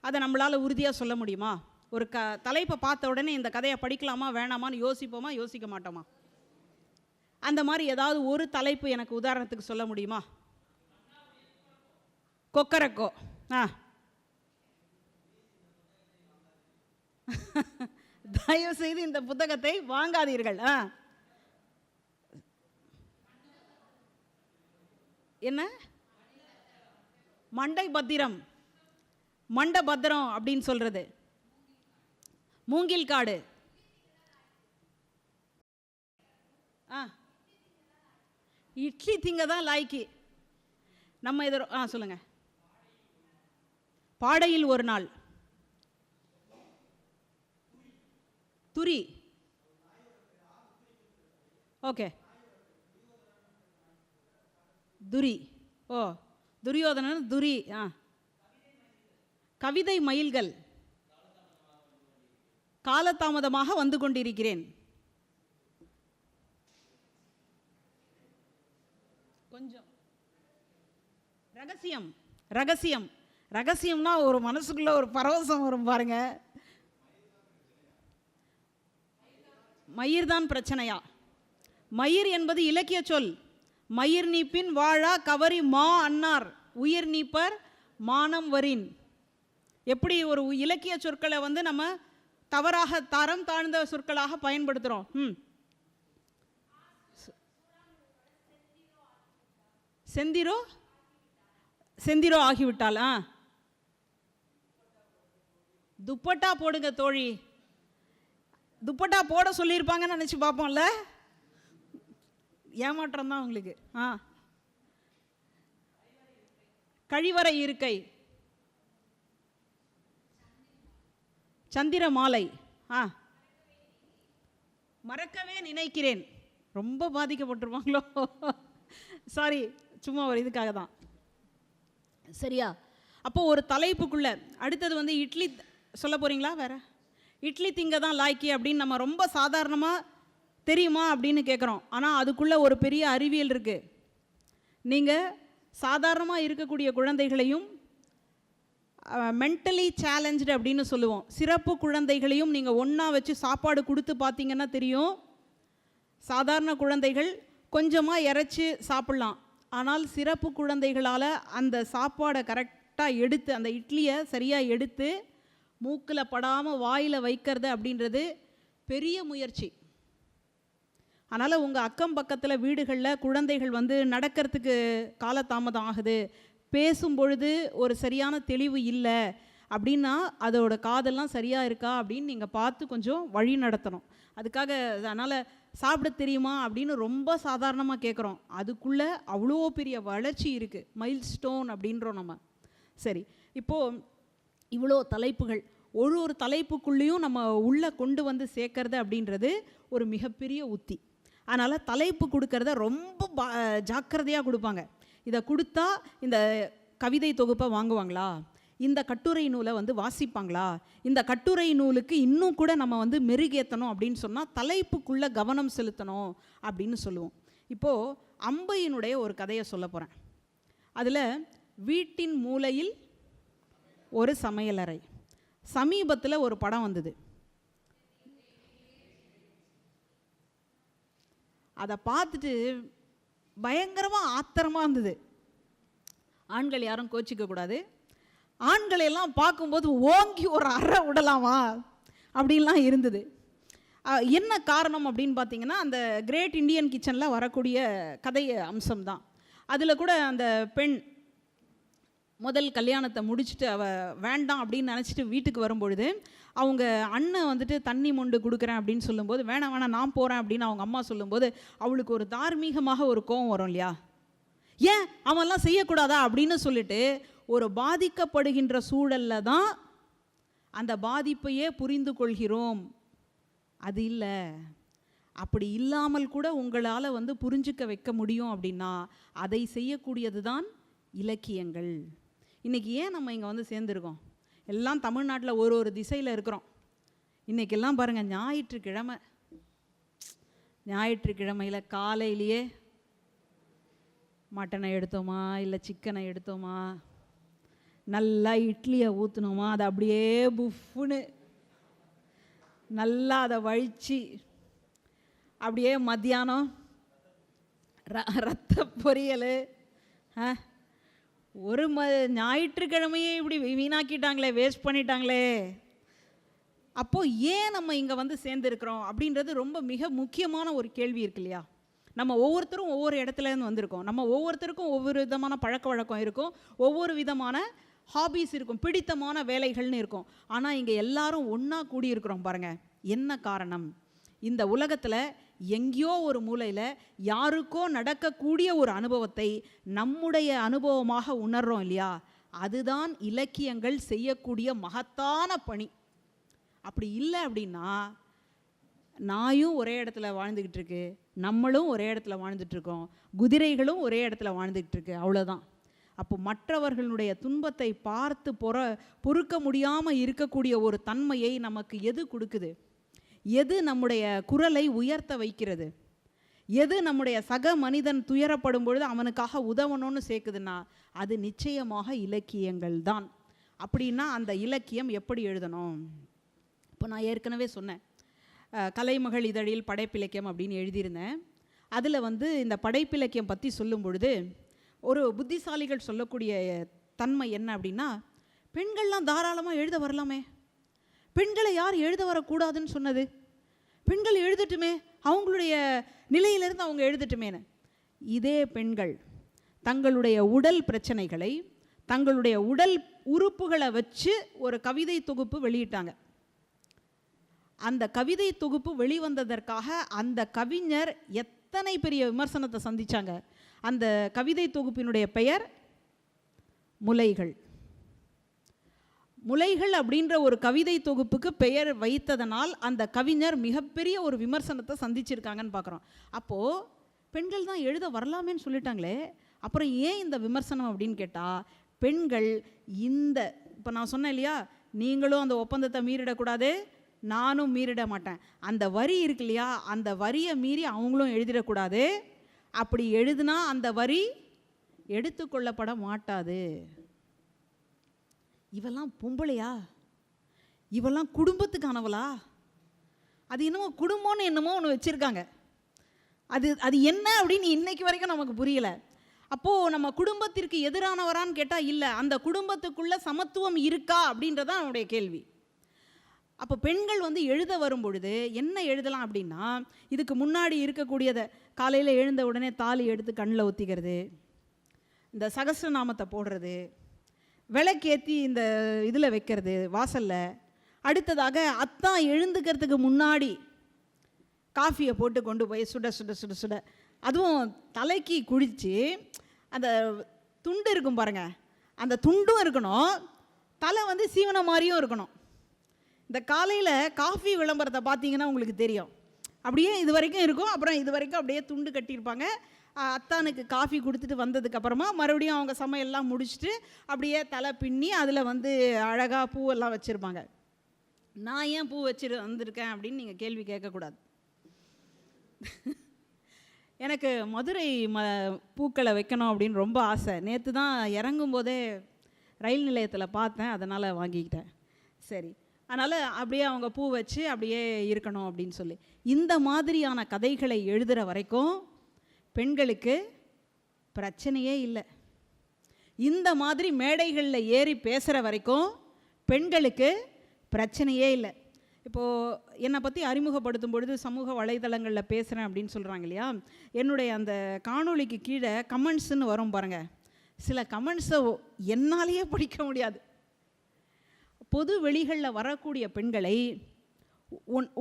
அதை நம்மளால் உறுதியாக சொல்ல முடியுமா? ஒரு தலைப்பை பார்த்த உடனே இந்த கதையை படிக்கலாமா வேணாமான்னு யோசிப்போமா, யோசிக்க மாட்டோமா? அந்த மாதிரி ஏதாவது ஒரு தலைப்பு எனக்கு உதாரணத்துக்கு சொல்ல முடியுமா? கொக்கரக்கோ. தயவு செய்து இந்த புத்தகத்தை வாங்காதீர்கள். என்ன? மண்டை பத்திரம், மண்ட பத்திரம் அப்படின்னு சொல்றது. மூங்கில் காடு. இட்லி திங்க தான் லாய்க்கு. நம்ம எதிர சொல்லுங்க. பாடையில் ஒரு நாள். துரி. ஓகே. துரி. ஓ, துரியோதனன் துரி. கவிதை மயில்கள். காலதாமதமாக வந்து கொண்டிருக்கிறேன். கொஞ்சம் ரகசியம். ரகசியம். ரகசியம்னா ஒரு மனசுக்குள்ள ஒரு பரவசம் வரும் பாருங்க. மயிர் தான் பிரச்சனையா? மயிர் என்பது இலக்கிய சொல். மயிர் நீப்பின் வாழா கவரி மா அன்னார் உயிர் நீப்பர் மானம் வரின். எப்படி ஒரு இலக்கிய சொற்களை வந்து நம்ம தவறாக, தரம் தாழ்ந்த சொற்களாக பயன்படுத்துகிறோம். செந்திரோ செந்திரோ ஆகிவிட்டால். துப்பட்டா போடுங்க தோழி. துப்பட்டா போட சொல்லியிருப்பாங்கன்னு நினச்சி பார்ப்போம்ல, ஏமாற்றம் தான் உங்களுக்கு. கழிவறை இருக்கை. சந்திர மாலை. மறக்கவே நினைக்கிறேன். ரொம்ப பாதிக்கப்பட்டிருப்பாங்களோ, சாரி, சும்மா ஒரு இதுக்காக தான். சரியா? அப்போ ஒரு தலைப்புக்குள்ள அடுத்தது வந்து இட்லி சொல்ல போறீங்களா? வேற இட்லி திங்க தான் லாய்க்கி அப்படின்னு நம்ம ரொம்ப சாதாரணமாக தெரியுமா அப்படின்னு கேட்குறோம். ஆனால் அதுக்குள்ளே ஒரு பெரிய அறிவியல் இருக்குது. நீங்கள் சாதாரணமாக இருக்கக்கூடிய குழந்தைகளையும் மென்டலி சேலஞ்சு அப்படின்னு சொல்லுவோம், சிறப்பு குழந்தைகளையும் நீங்கள் ஒன்றா வச்சு சாப்பாடு கொடுத்து பார்த்தீங்கன்னா தெரியும். சாதாரண குழந்தைகள் கொஞ்சமாக இறைச்சி சாப்பிட்லாம், ஆனால் சிறப்பு குழந்தைகளால் அந்த சாப்பாடை கரெக்டாக எடுத்து, அந்த இட்லியை சரியாக எடுத்து மூக்கில் படாமல் வாயில் வைக்கிறது அப்படின்றது பெரிய முயற்சி. அதனால் உங்கள் அக்கம் பக்கத்தில் வீடுகளில் குழந்தைகள் நடக்கிறதுக்கு காலதாமதம் ஆகுது, பேசும் பொழுது ஒரு சரியான தெளிவு இல்லை அப்படின்னா அதோட காதெல்லாம் சரியாக இருக்கா அப்படின்னு நீங்கள் பார்த்து கொஞ்சம் வழி நடத்தணும். அதுக்காக அதனால் சாப்பிட தெரியுமா அப்படின்னு ரொம்ப சாதாரணமாக கேட்குறோம். அதுக்குள்ளே அவ்வளோ பெரிய வளர்ச்சி இருக்குது, மைல் ஸ்டோன் அப்படின்றோம் நம்ம. சரி, இப்போது இவ்வளோ தலைப்புகள், ஒரு தலைப்புக்குள்ளேயும் நம்ம உள்ளே கொண்டு சேர்க்கறது அப்படின்றது ஒரு மிகப்பெரிய உத்தி. அதனால் தலைப்பு கொடுக்கறத ரொம்ப ஜாக்கிரதையாக கொடுப்பாங்க. இதை கொடுத்தா இந்த கவிதை தொகுப்பை வாங்குவாங்களா, இந்த கட்டுரை நூலை வாசிப்பாங்களா, இந்த கட்டுரை நூலுக்கு இன்னும் கூட நம்ம மெருகேற்றணும் அப்படின்னு சொன்னால் தலைப்புக்குள்ளே கவனம் செலுத்தணும் அப்படின்னு சொல்லுவோம். இப்போது அம்பையினுடைய ஒரு கதையை சொல்ல போகிறேன். அதில் வீட்டின் மூலையில் ஒரு சமையலறை, சமீபத்தில் ஒரு படம் வந்தது. அதை பார்த்துட்டு பயங்கரமாக ஆத்திரமாக இருந்தது. ஆண்கள் யாரும் கோச்சிக்கக்கூடாது. ஆண்களையெல்லாம் பார்க்கும்போது ஓங்கி ஒரு அறை விடலாமா அப்படின்லாம் இருந்தது. என்ன காரணம் அப்படின்னு பார்த்தீங்கன்னா, அந்த கிரேட் இண்டியன் கிச்சனில் வரக்கூடிய கதை அம்சம்தான். அதில் கூட அந்த பெண் முதல் கல்யாணத்தை முடிச்சுட்டு வேண்டாம் அப்படின்னு நினச்சிட்டு வீட்டுக்கு வரும்பொழுது அவங்க அண்ணன் தண்ணி மொண்டு கொடுக்குறேன் அப்படின்னு சொல்லும்போது வேணாம் நான் போகிறேன் அப்படின்னு அவங்க அம்மா சொல்லும்போது அவளுக்கு ஒரு தார்மீகமாக ஒரு கோபம் வரும் இல்லையா, ஏன் அவன்லாம் செய்யக்கூடாதா அப்படின்னு சொல்லிட்டு ஒரு பாதிக்கப்படுகின்ற சூழலில் தான் அந்த பாதிப்பையே புரிந்து கொள்கிறோம். அது இல்லை, அப்படி இல்லாமல் கூட உங்களால் புரிஞ்சிக்க வைக்க முடியும் அப்படின்னா அதை செய்யக்கூடியது தான் இலக்கியங்கள். இன்றைக்கி ஏன் நம்ம இங்கே சேர்ந்துருக்கோம்? எல்லாம் தமிழ்நாட்டில் ஒரு திசையில் இருக்கிறோம். இன்றைக்கெல்லாம் பாருங்கள், ஞாயிற்றுக்கிழமையில் காலையிலேயே மட்டனை எடுத்தோமா இல்லை சிக்கனை எடுத்தோமா, நல்லா இட்லியை ஊற்றினோமா, அதை அப்படியே புஃப்னு நல்லா அதை வழித்து அப்படியே மத்தியானம் ரத்த பொரியல். ஒரு ஞாயிற்றுக்கிழமையே இப்படி வீணாக்கிட்டாங்களே, வேஸ்ட் பண்ணிட்டாங்களே. அப்போது ஏன் நம்ம இங்கே சேர்ந்துருக்கிறோம் அப்படின்றது ரொம்ப மிக முக்கியமான ஒரு கேள்வி இருக்கு இல்லையா. நம்ம ஒவ்வொருத்தரும் ஒவ்வொரு இடத்துலேருந்து வந்திருக்கோம். நம்ம ஒவ்வொருத்தருக்கும் ஒவ்வொரு விதமான பழக்க வழக்கம் இருக்கும், ஒவ்வொரு விதமான ஹாபீஸ் இருக்கும், பிடித்தமான வேலைகள்னு இருக்கும். ஆனால் இங்கே எல்லாரும் ஒன்றா கூடியிருக்கிறோம் பாருங்கள். என்ன காரணம்? இந்த உலகத்தில் எங்கேயோ ஒரு மூலையில் யாருக்கோ நடக்கக்கூடிய ஒரு அனுபவத்தை நம்முடைய அனுபவமாக உணர்றோம் இல்லையா, அதுதான் இலக்கியங்கள் செய்யக்கூடிய மகத்தான பணி. அப்படி இல்லை அப்படின்னா நாயும் ஒரே இடத்துல வாழ்ந்துக்கிட்டு இருக்கு, நம்மளும் ஒரே இடத்துல வாழ்ந்துட்டுருக்கோம், குதிரைகளும் ஒரே இடத்துல வாழ்ந்துக்கிட்டு இருக்கு, அவ்வளோதான். அப்போ மற்றவர்களுடைய துன்பத்தை பார்த்து பொறுக்க முடியாமல் இருக்கக்கூடிய ஒரு தன்மையை நமக்கு எது கொடுக்குது? எது நம்முடைய குரலை உயர்த்த வைக்கிறது? எது நம்முடைய சக மனிதன் துயரப்படும் பொழுது அவனுக்காக உதவணும்னு சேர்க்குதுன்னா அது நிச்சயமாக இலக்கியங்கள் தான். அப்படின்னா அந்த இலக்கியம் எப்படி எழுதணும்? இப்போ நான் ஏற்கனவே சொன்னேன், கலைமகள் இதழில் படைப்பிலக்கியம் அப்படின்னு எழுதியிருந்தேன். அதில் இந்த படைப்பிலக்கியம் பற்றி சொல்லும் பொழுது ஒரு புத்திசாலிகள் சொல்லக்கூடிய தன்மை என்ன அப்படின்னா, பெண்கள்லாம் தாராளமாக எழுத வரலாமே, பெண்களை யார் எழுத வரக்கூடாதுன்னு சொன்னது? பெண்கள் எழுதட்டுமே, அவங்களுடைய நிலையிலிருந்து அவங்க எழுதட்டுமேன்னு. இதே பெண்கள் தங்களுடைய உடல் பிரச்சனைகளை, தங்களுடைய உடல் உறுப்புகளை வச்சு ஒரு கவிதை தொகுப்பு வெளியிட்டாங்க. அந்த கவிதை தொகுப்பு வெளிவந்ததற்காக அந்த கவிஞர் எத்தனை பெரிய விமர்சனத்தை சந்திச்சாங்க. அந்த கவிதை தொகுப்பினுடைய பெயர் முலைகள். முலைகள் அப்படின்ற ஒரு கவிதை தொகுப்புக்கு பெயர் வைத்ததனால் அந்த கவிஞர் மிகப்பெரிய ஒரு விமர்சனத்தை சந்திச்சிருக்காங்கன்னு பார்க்குறோம். அப்போது பெண்கள் தான் எழுத வரலாமேன்னு சொல்லிட்டாங்களே, அப்புறம் ஏன் இந்த விமர்சனம் அப்படின்னு கேட்டால், பெண்கள் இப்போ நான் சொன்னேன் இல்லையா, நீங்களும் அந்த ஒப்பந்தத்தை மீறிடக்கூடாது, நானும் மீறிட மாட்டேன். அந்த வரி இருக்கு இல்லையா, அந்த வரியை மீறி அவங்களும் எழுதிடக்கூடாது. அப்படி எழுதுனா அந்த வரி எடுத்துக்கொள்ளப்பட மாட்டாது. இவெல்லாம் பொம்பளையா? இவெல்லாம் குடும்பத்துக்கானவளா? அது என்னமோ குடும்பம்னு என்னமோ ஒன்று வச்சுருக்காங்க. அது என்ன அப்படின்னு இன்னைக்கு வரைக்கும் நமக்கு புரியல. அப்போது நம்ம குடும்பத்திற்கு எதிரானவரான்னு கேட்டால் இல்லை. அந்த குடும்பத்துக்குள்ள சமத்துவம் இருக்கா அப்படின்றதான் அவனுடைய கேள்வி. அப்போ பெண்கள் எழுத வரும் பொழுது என்ன எழுதலாம் அப்படின்னா, இதுக்கு முன்னாடி இருக்கக்கூடியதை காலையில் எழுந்த உடனே தாலி எடுத்து கண்ணில் ஊற்றிக்கிறது, இந்த சகஸ்ரநாமத்தை போடுறது, விளக்கேற்றி இந்த இதில் வைக்கிறது வாசலில். அடுத்ததாக அத்தான் எழுந்துக்கிறதுக்கு முன்னாடி காஃபியை போட்டு கொண்டு போய் சுட சுட சுட சுட, அதுவும் தலைக்கு குளித்து அந்த துண்டு இருக்கும் பாருங்கள், அந்த துண்டும் இருக்கணும், தலை சீவன மாதிரியும் இருக்கணும். இந்த காலையில் காஃபி விளம்பரத்தை பார்த்தீங்கன்னா உங்களுக்கு தெரியும். அப்படியே இது வரைக்கும் இருக்கும், அப்புறம் இது வரைக்கும் அப்படியே துண்டு கட்டியிருப்பாங்க. அத்தானுக்கு காஃபி கொடுத்துட்டு வந்ததுக்கப்புறமா மறுபடியும் அவங்க சமையல்லாம் முடிச்சுட்டு அப்படியே தலை பின்னி அதில் அழகாக பூவெல்லாம் வச்சுருப்பாங்க. நான் ஏன் பூ வச்சுட்டு வந்திருக்கேன் அப்படின்னு நீங்கள் கேள்வி கேட்கக்கூடாது. எனக்கு மதுரை பூக்களை வைக்கணும் அப்படின்னு ரொம்ப ஆசை. நேற்று தான் இறங்கும் போதே ரயில் நிலையத்தில் பார்த்தேன், அதனால் வாங்கிக்கிட்டேன். சரி, அதனால் அப்படியே அவங்க பூ வச்சு அப்படியே இருக்கணும் அப்படின்னு சொல்லி. இந்த மாதிரியான கதைகளை எழுதுகிற வரைக்கும் பெண்களுக்கு பிரச்சனையே இல்லை. இந்த மாதிரி மேடைகளில் ஏறி பேசுகிற வரைக்கும் பெண்களுக்கு பிரச்சனையே இல்லை. இப்போது என்னை பற்றி அறிமுகப்படுத்தும் பொழுது சமூக வலைதளங்களில் பேசுகிறேன் அப்படின்னு சொல்கிறாங்க இல்லையா, என்னுடைய அந்த காணொளிக்கு கீழே கமெண்ட்ஸுன்னு வரும் பாருங்கள். சில கமெண்ட்ஸை என்னாலேயே படிக்க முடியாது. பொது வெளிகளில் வரக்கூடிய பெண்களை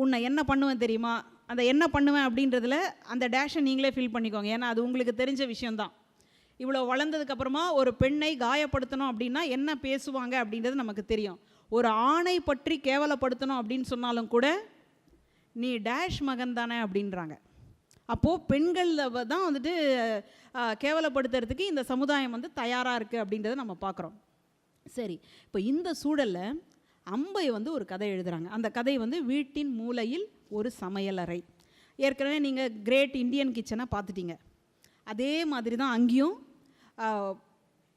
உன்னை என்ன பண்ணுவேன் தெரியுமா, அந்த என்ன பண்ணுவேன் அப்படின்றதுல அந்த டேஷை நீங்களே ஃபில் பண்ணிக்கோங்க. ஏன்னா அது உங்களுக்கு தெரிஞ்ச விஷயந்தான். இவ்வளோ வளர்ந்ததுக்கப்புறமா ஒரு பெண்ணை காயப்படுத்தணும் அப்படின்னா என்ன பேசுவாங்க அப்படின்றது நமக்கு தெரியும். ஒரு ஆணை பற்றி கேவலப்படுத்தணும் அப்படின்னு சொன்னாலும் கூட நீ டேஷ் மகன் தானே அப்படின்றாங்க. அப்போது பெண்களில் தான் கேவலப்படுத்துறதுக்கு இந்த சமுதாயம் தயாராக இருக்குது அப்படின்றத நம்ம பார்க்குறோம். சரி, இப்போ இந்த சூழலில் அம்பை ஒரு கதை எழுதுகிறாங்க. அந்த கதை வீட்டின் மூலையில் ஒரு சமையலறை. ஏற்கனவே நீங்கள் கிரேட் இந்தியன் கிச்சனை பார்த்துட்டீங்க. அதே மாதிரி தான் அங்கேயும்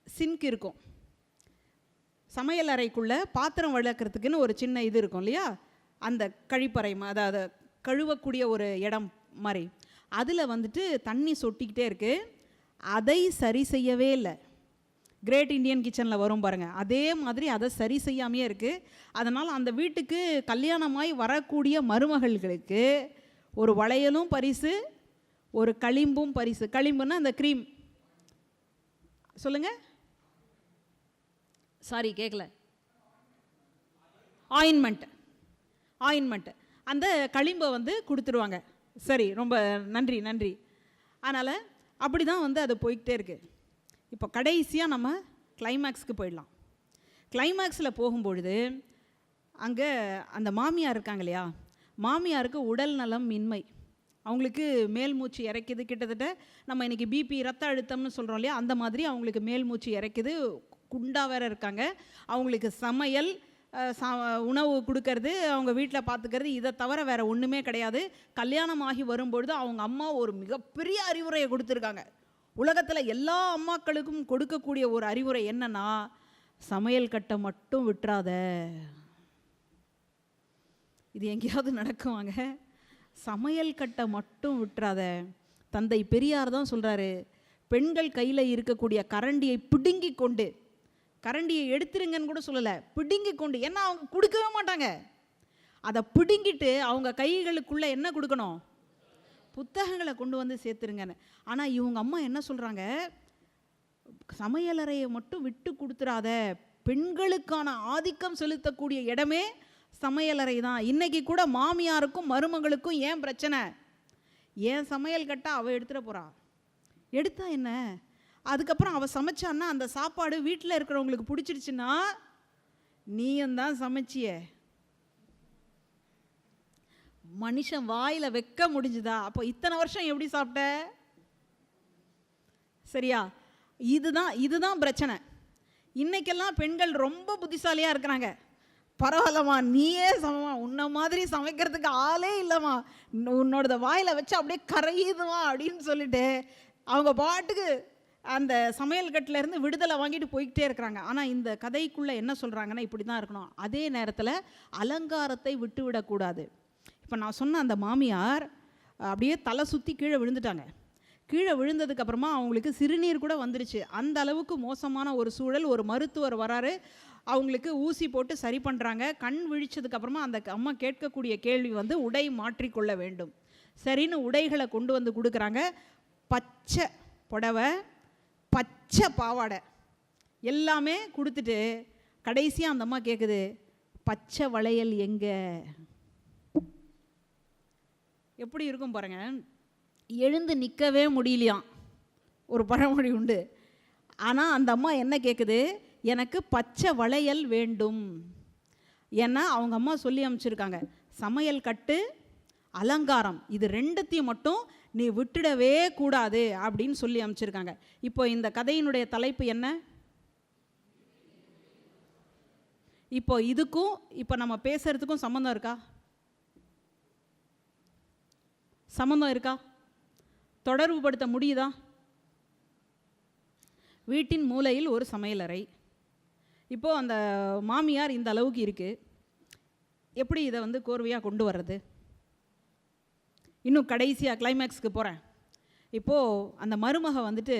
சிங்க் இருக்கும். சமையல் அறைக்குள்ளே பாத்திரம் வளர்க்குறதுக்குன்னு ஒரு சின்ன இது இருக்கும் இல்லையா, அந்த கழிப்பறை, அதாவது கழுவக்கூடிய ஒரு இடம் மாதிரி. அதில் தண்ணி சொட்டிக்கிட்டே இருக்குது. அதை சரி செய்யவே இல்லை. கிரேட் இந்தியன் கிச்சனில் வரும் பாருங்கள், அதே மாதிரி அதை சரி செய்யாமையே இருக்குது. அதனால் அந்த வீட்டுக்கு கல்யாணமாய் வரக்கூடிய மருமகள்களுக்கு ஒரு வளையலும் பரிசு, ஒரு களிம்பும் பரிசு. களிம்புன்னா அந்த க்ரீம், சொல்லுங்கள், சாரி கேட்கல, ஆயின்மெண்ட் அந்த களிம்பை கொடுத்துருவாங்க. சரி, ரொம்ப நன்றி நன்றி. அதனால் அப்படி தான் அது போய்கிட்டே இருக்குது. இப்போ கடைசியாக நம்ம கிளைமேக்ஸுக்கு போயிடலாம். கிளைமேக்ஸில் போகும்பொழுது அங்கே அந்த மாமியார் இருக்காங்க இல்லையா, மாமியாருக்கு உடல் நலம் இன்மை, அவங்களுக்கு மேல் மூச்சு இறைக்குது. கிட்டத்தட்ட நம்ம இன்றைக்கி பிபி ரத்த அழுத்தம்னு சொல்கிறோம் இல்லையா, அந்த மாதிரி அவங்களுக்கு மேல் மூச்சு இறைக்குது. குண்டாக வேறு இருக்காங்க. அவங்களுக்கு சமையல், உணவு கொடுக்கறது, அவங்க வீட்டில் பார்த்துக்கிறது, இதை தவிர வேறு ஒன்றுமே கிடையாது. கல்யாணம் ஆகி வரும்பொழுது அவங்க அம்மா ஒரு மிகப்பெரிய அறிவுரையை கொடுத்துருக்காங்க. உலகத்தில் எல்லா அம்மாக்களுக்கும் கொடுக்கக்கூடிய ஒரு அறிவுரை என்னன்னா, சமையல் கட்டை மட்டும் விட்டுறாத. இது எங்கேயாவது நடக்குவாங்க? சமையல் கட்டை மட்டும் விட்டுறாத. தந்தை பெரியார் தான் சொல்கிறாரு, பெண்கள் கையில் இருக்கக்கூடிய கரண்டியை பிடுங்கி கொண்டு, கரண்டியை எடுத்துருங்கன்னு கூட சொல்லலை, பிடுங்கி கொண்டு, ஏன்னா அவங்க கொடுக்கவே மாட்டாங்க, அதை பிடுங்கிட்டு அவங்க கைகளுக்குள்ளே என்ன கொடுக்கணும், புத்தகங்களை கொண்டு சேர்த்துருங்கன்னு. ஆனால் இவங்க அம்மா என்ன சொல்கிறாங்க, சமையலறையை மட்டும் விட்டு கொடுத்துறாத, பெண்களுக்கான ஆதிக்கம் செலுத்தக்கூடிய இடமே சமையலறை தான். இன்றைக்கி கூட மாமியாருக்கும் மருமகளுக்கும் ஏன் பிரச்சனை, ஏன் சமையல் கட்டா அவள் எடுத்துகிட்டு போகிறா, எடுத்தா என்ன, அதுக்கப்புறம் அவள் சமைச்சான்னா அந்த சாப்பாடு வீட்டில் இருக்கிறவங்களுக்கு பிடிச்சிருச்சுன்னா நீயும் தான் சமைச்சிய. மனுஷன் வாயில் வைக்க முடிஞ்சுதா? அப்போ இத்தனை வருஷம் எப்படி சாப்பிட்ட? சரியா? இதுதான் பிரச்சனை. இன்னைக்கெல்லாம் பெண்கள் ரொம்ப புத்திசாலியாக இருக்கிறாங்க. பரவாயில்லம்மா, நீயே சமமா, உன்ன மாதிரி சமைக்கிறதுக்கு ஆளே இல்லைம்மா, உன்னோட வாயில் வச்சு அப்படியே கரையுதுமா அப்படின்னு சொல்லிட்டு அவங்க பாட்டுக்கு அந்த சமையல் கட்டிலேருந்து விடுதலை வாங்கிட்டு போய்கிட்டே இருக்கிறாங்க. ஆனால் இந்த கதைக்குள்ளே என்ன சொல்கிறாங்கன்னா, இப்படி தான் இருக்கணும். அதே நேரத்தில் அலங்காரத்தை விட்டு விடக்கூடாது. இப்போ நான் சொன்ன அந்த மாமியார் அப்படியே தலை சுற்றி கீழே விழுந்துட்டாங்க. கீழே விழுந்ததுக்கப்புறமா அவங்களுக்கு சிறுநீர் கூட வந்துருச்சு. அந்த அளவுக்கு மோசமான ஒரு சூழல். ஒரு மருத்துவர் வராரு, அவங்களுக்கு ஊசி போட்டு சரி பண்ணுறாங்க. கண் விழிச்சதுக்கப்புறமா அந்த அம்மா கேட்கக்கூடிய கேள்வி வந்து உடை மாற்றிக்கொள்ள வேண்டும். சரின்னு உடைகளை கொண்டு வந்து கொடுக்குறாங்க. பச்சை புடவை, பச்சை பாவாடை எல்லாமே கொடுத்துட்டு கடைசியாக அந்த அம்மா கேட்குது, பச்சை வளையல் எங்கே? எப்படி இருக்கும் பாருங்க. எழுந்து நிற்கவே முடியலையாம், ஒரு பழமொழி உண்டு. ஆனால் அந்த அம்மா என்ன கேட்குது, எனக்கு பச்சை வளையல் வேண்டும். ஏன்னா அவங்க அம்மா சொல்லி அமைச்சிருக்காங்க, சமையல் கட்டு அலங்காரம் இது ரெண்டுத்தையும் மட்டும் நீ விட்டுடவே கூடாது அப்படின்னு சொல்லி அமைச்சிருக்காங்க. இப்போ இந்த கதையினுடைய தலைப்பு என்ன? இப்போ இதுக்கும் இப்போ நம்ம பேசுறதுக்கும் சம்மந்தம் இருக்கா? சம்மந்தம் இருக்கா? தொடர்பு படுத்த முடியுதா? வீட்டின் மூலையில் ஒரு சமையலறை. இப்போது அந்த மாமியார் இந்த அளவுக்கு இருக்குது. எப்படி இதை வந்து கோர்வையாக கொண்டு வர்றது? இன்னும் கடைசியாக கிளைமேக்ஸ்க்கு போகிறேன். இப்போது அந்த மருமக வந்துட்டு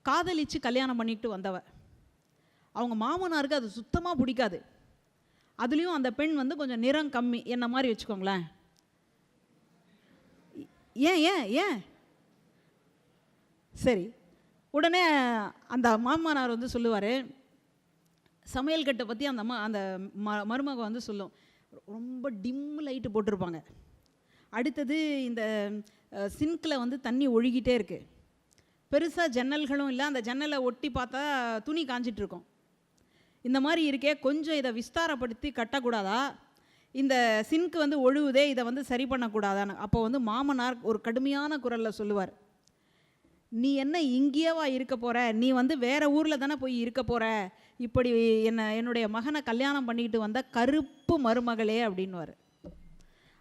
காதலித்து கல்யாணம் பண்ணிட்டு வந்தவ. அவங்க மாமனாருக்கு அது சுத்தமாக பிடிக்காது. அதுலேயும் அந்த பெண் வந்து கொஞ்சம் நிறம் கம்மி, என்ன மாதிரி வச்சுக்கோங்களேன். ஏன் ஏன் ஏன் சரி, உடனே அந்த மாமனார் வந்து சொல்லுவார், சமையல் கட்டை பற்றி அந்த மருமக வந்து சொல்லும், ரொம்ப டிம் லைட்டு போட்டிருப்பாங்க. அடுத்தது இந்த சிங்க்கில் வந்து தண்ணி ஒழுகிட்டே இருக்குது. பெருசாக ஜன்னல்களும் இல்லை, அந்த ஜன்னலை ஒட்டி பார்த்தா துணி காஞ்சிட்ருக்கோம். இந்த மாதிரி இருக்கே, கொஞ்சம் இதை விஸ்தாரப்படுத்தி கட்டக்கூடாதா? இந்த சிங்க் வந்து ஒழுகுதே, இதை வந்து சரி பண்ணக்கூடாதான்னு. அப்போ வந்து மாமனார் ஒரு கடுமையான குரலில் சொல்லுவார், நீ என்ன இங்கேயேவா இருக்க போகிற? நீ வந்து வேறு ஊரில் தானே போய் இருக்க போகிற? இப்படி என்னுடைய மகனை கல்யாணம் பண்ணிக்கிட்டு வந்த கருப்பு மருமகளே அப்படின்வார்.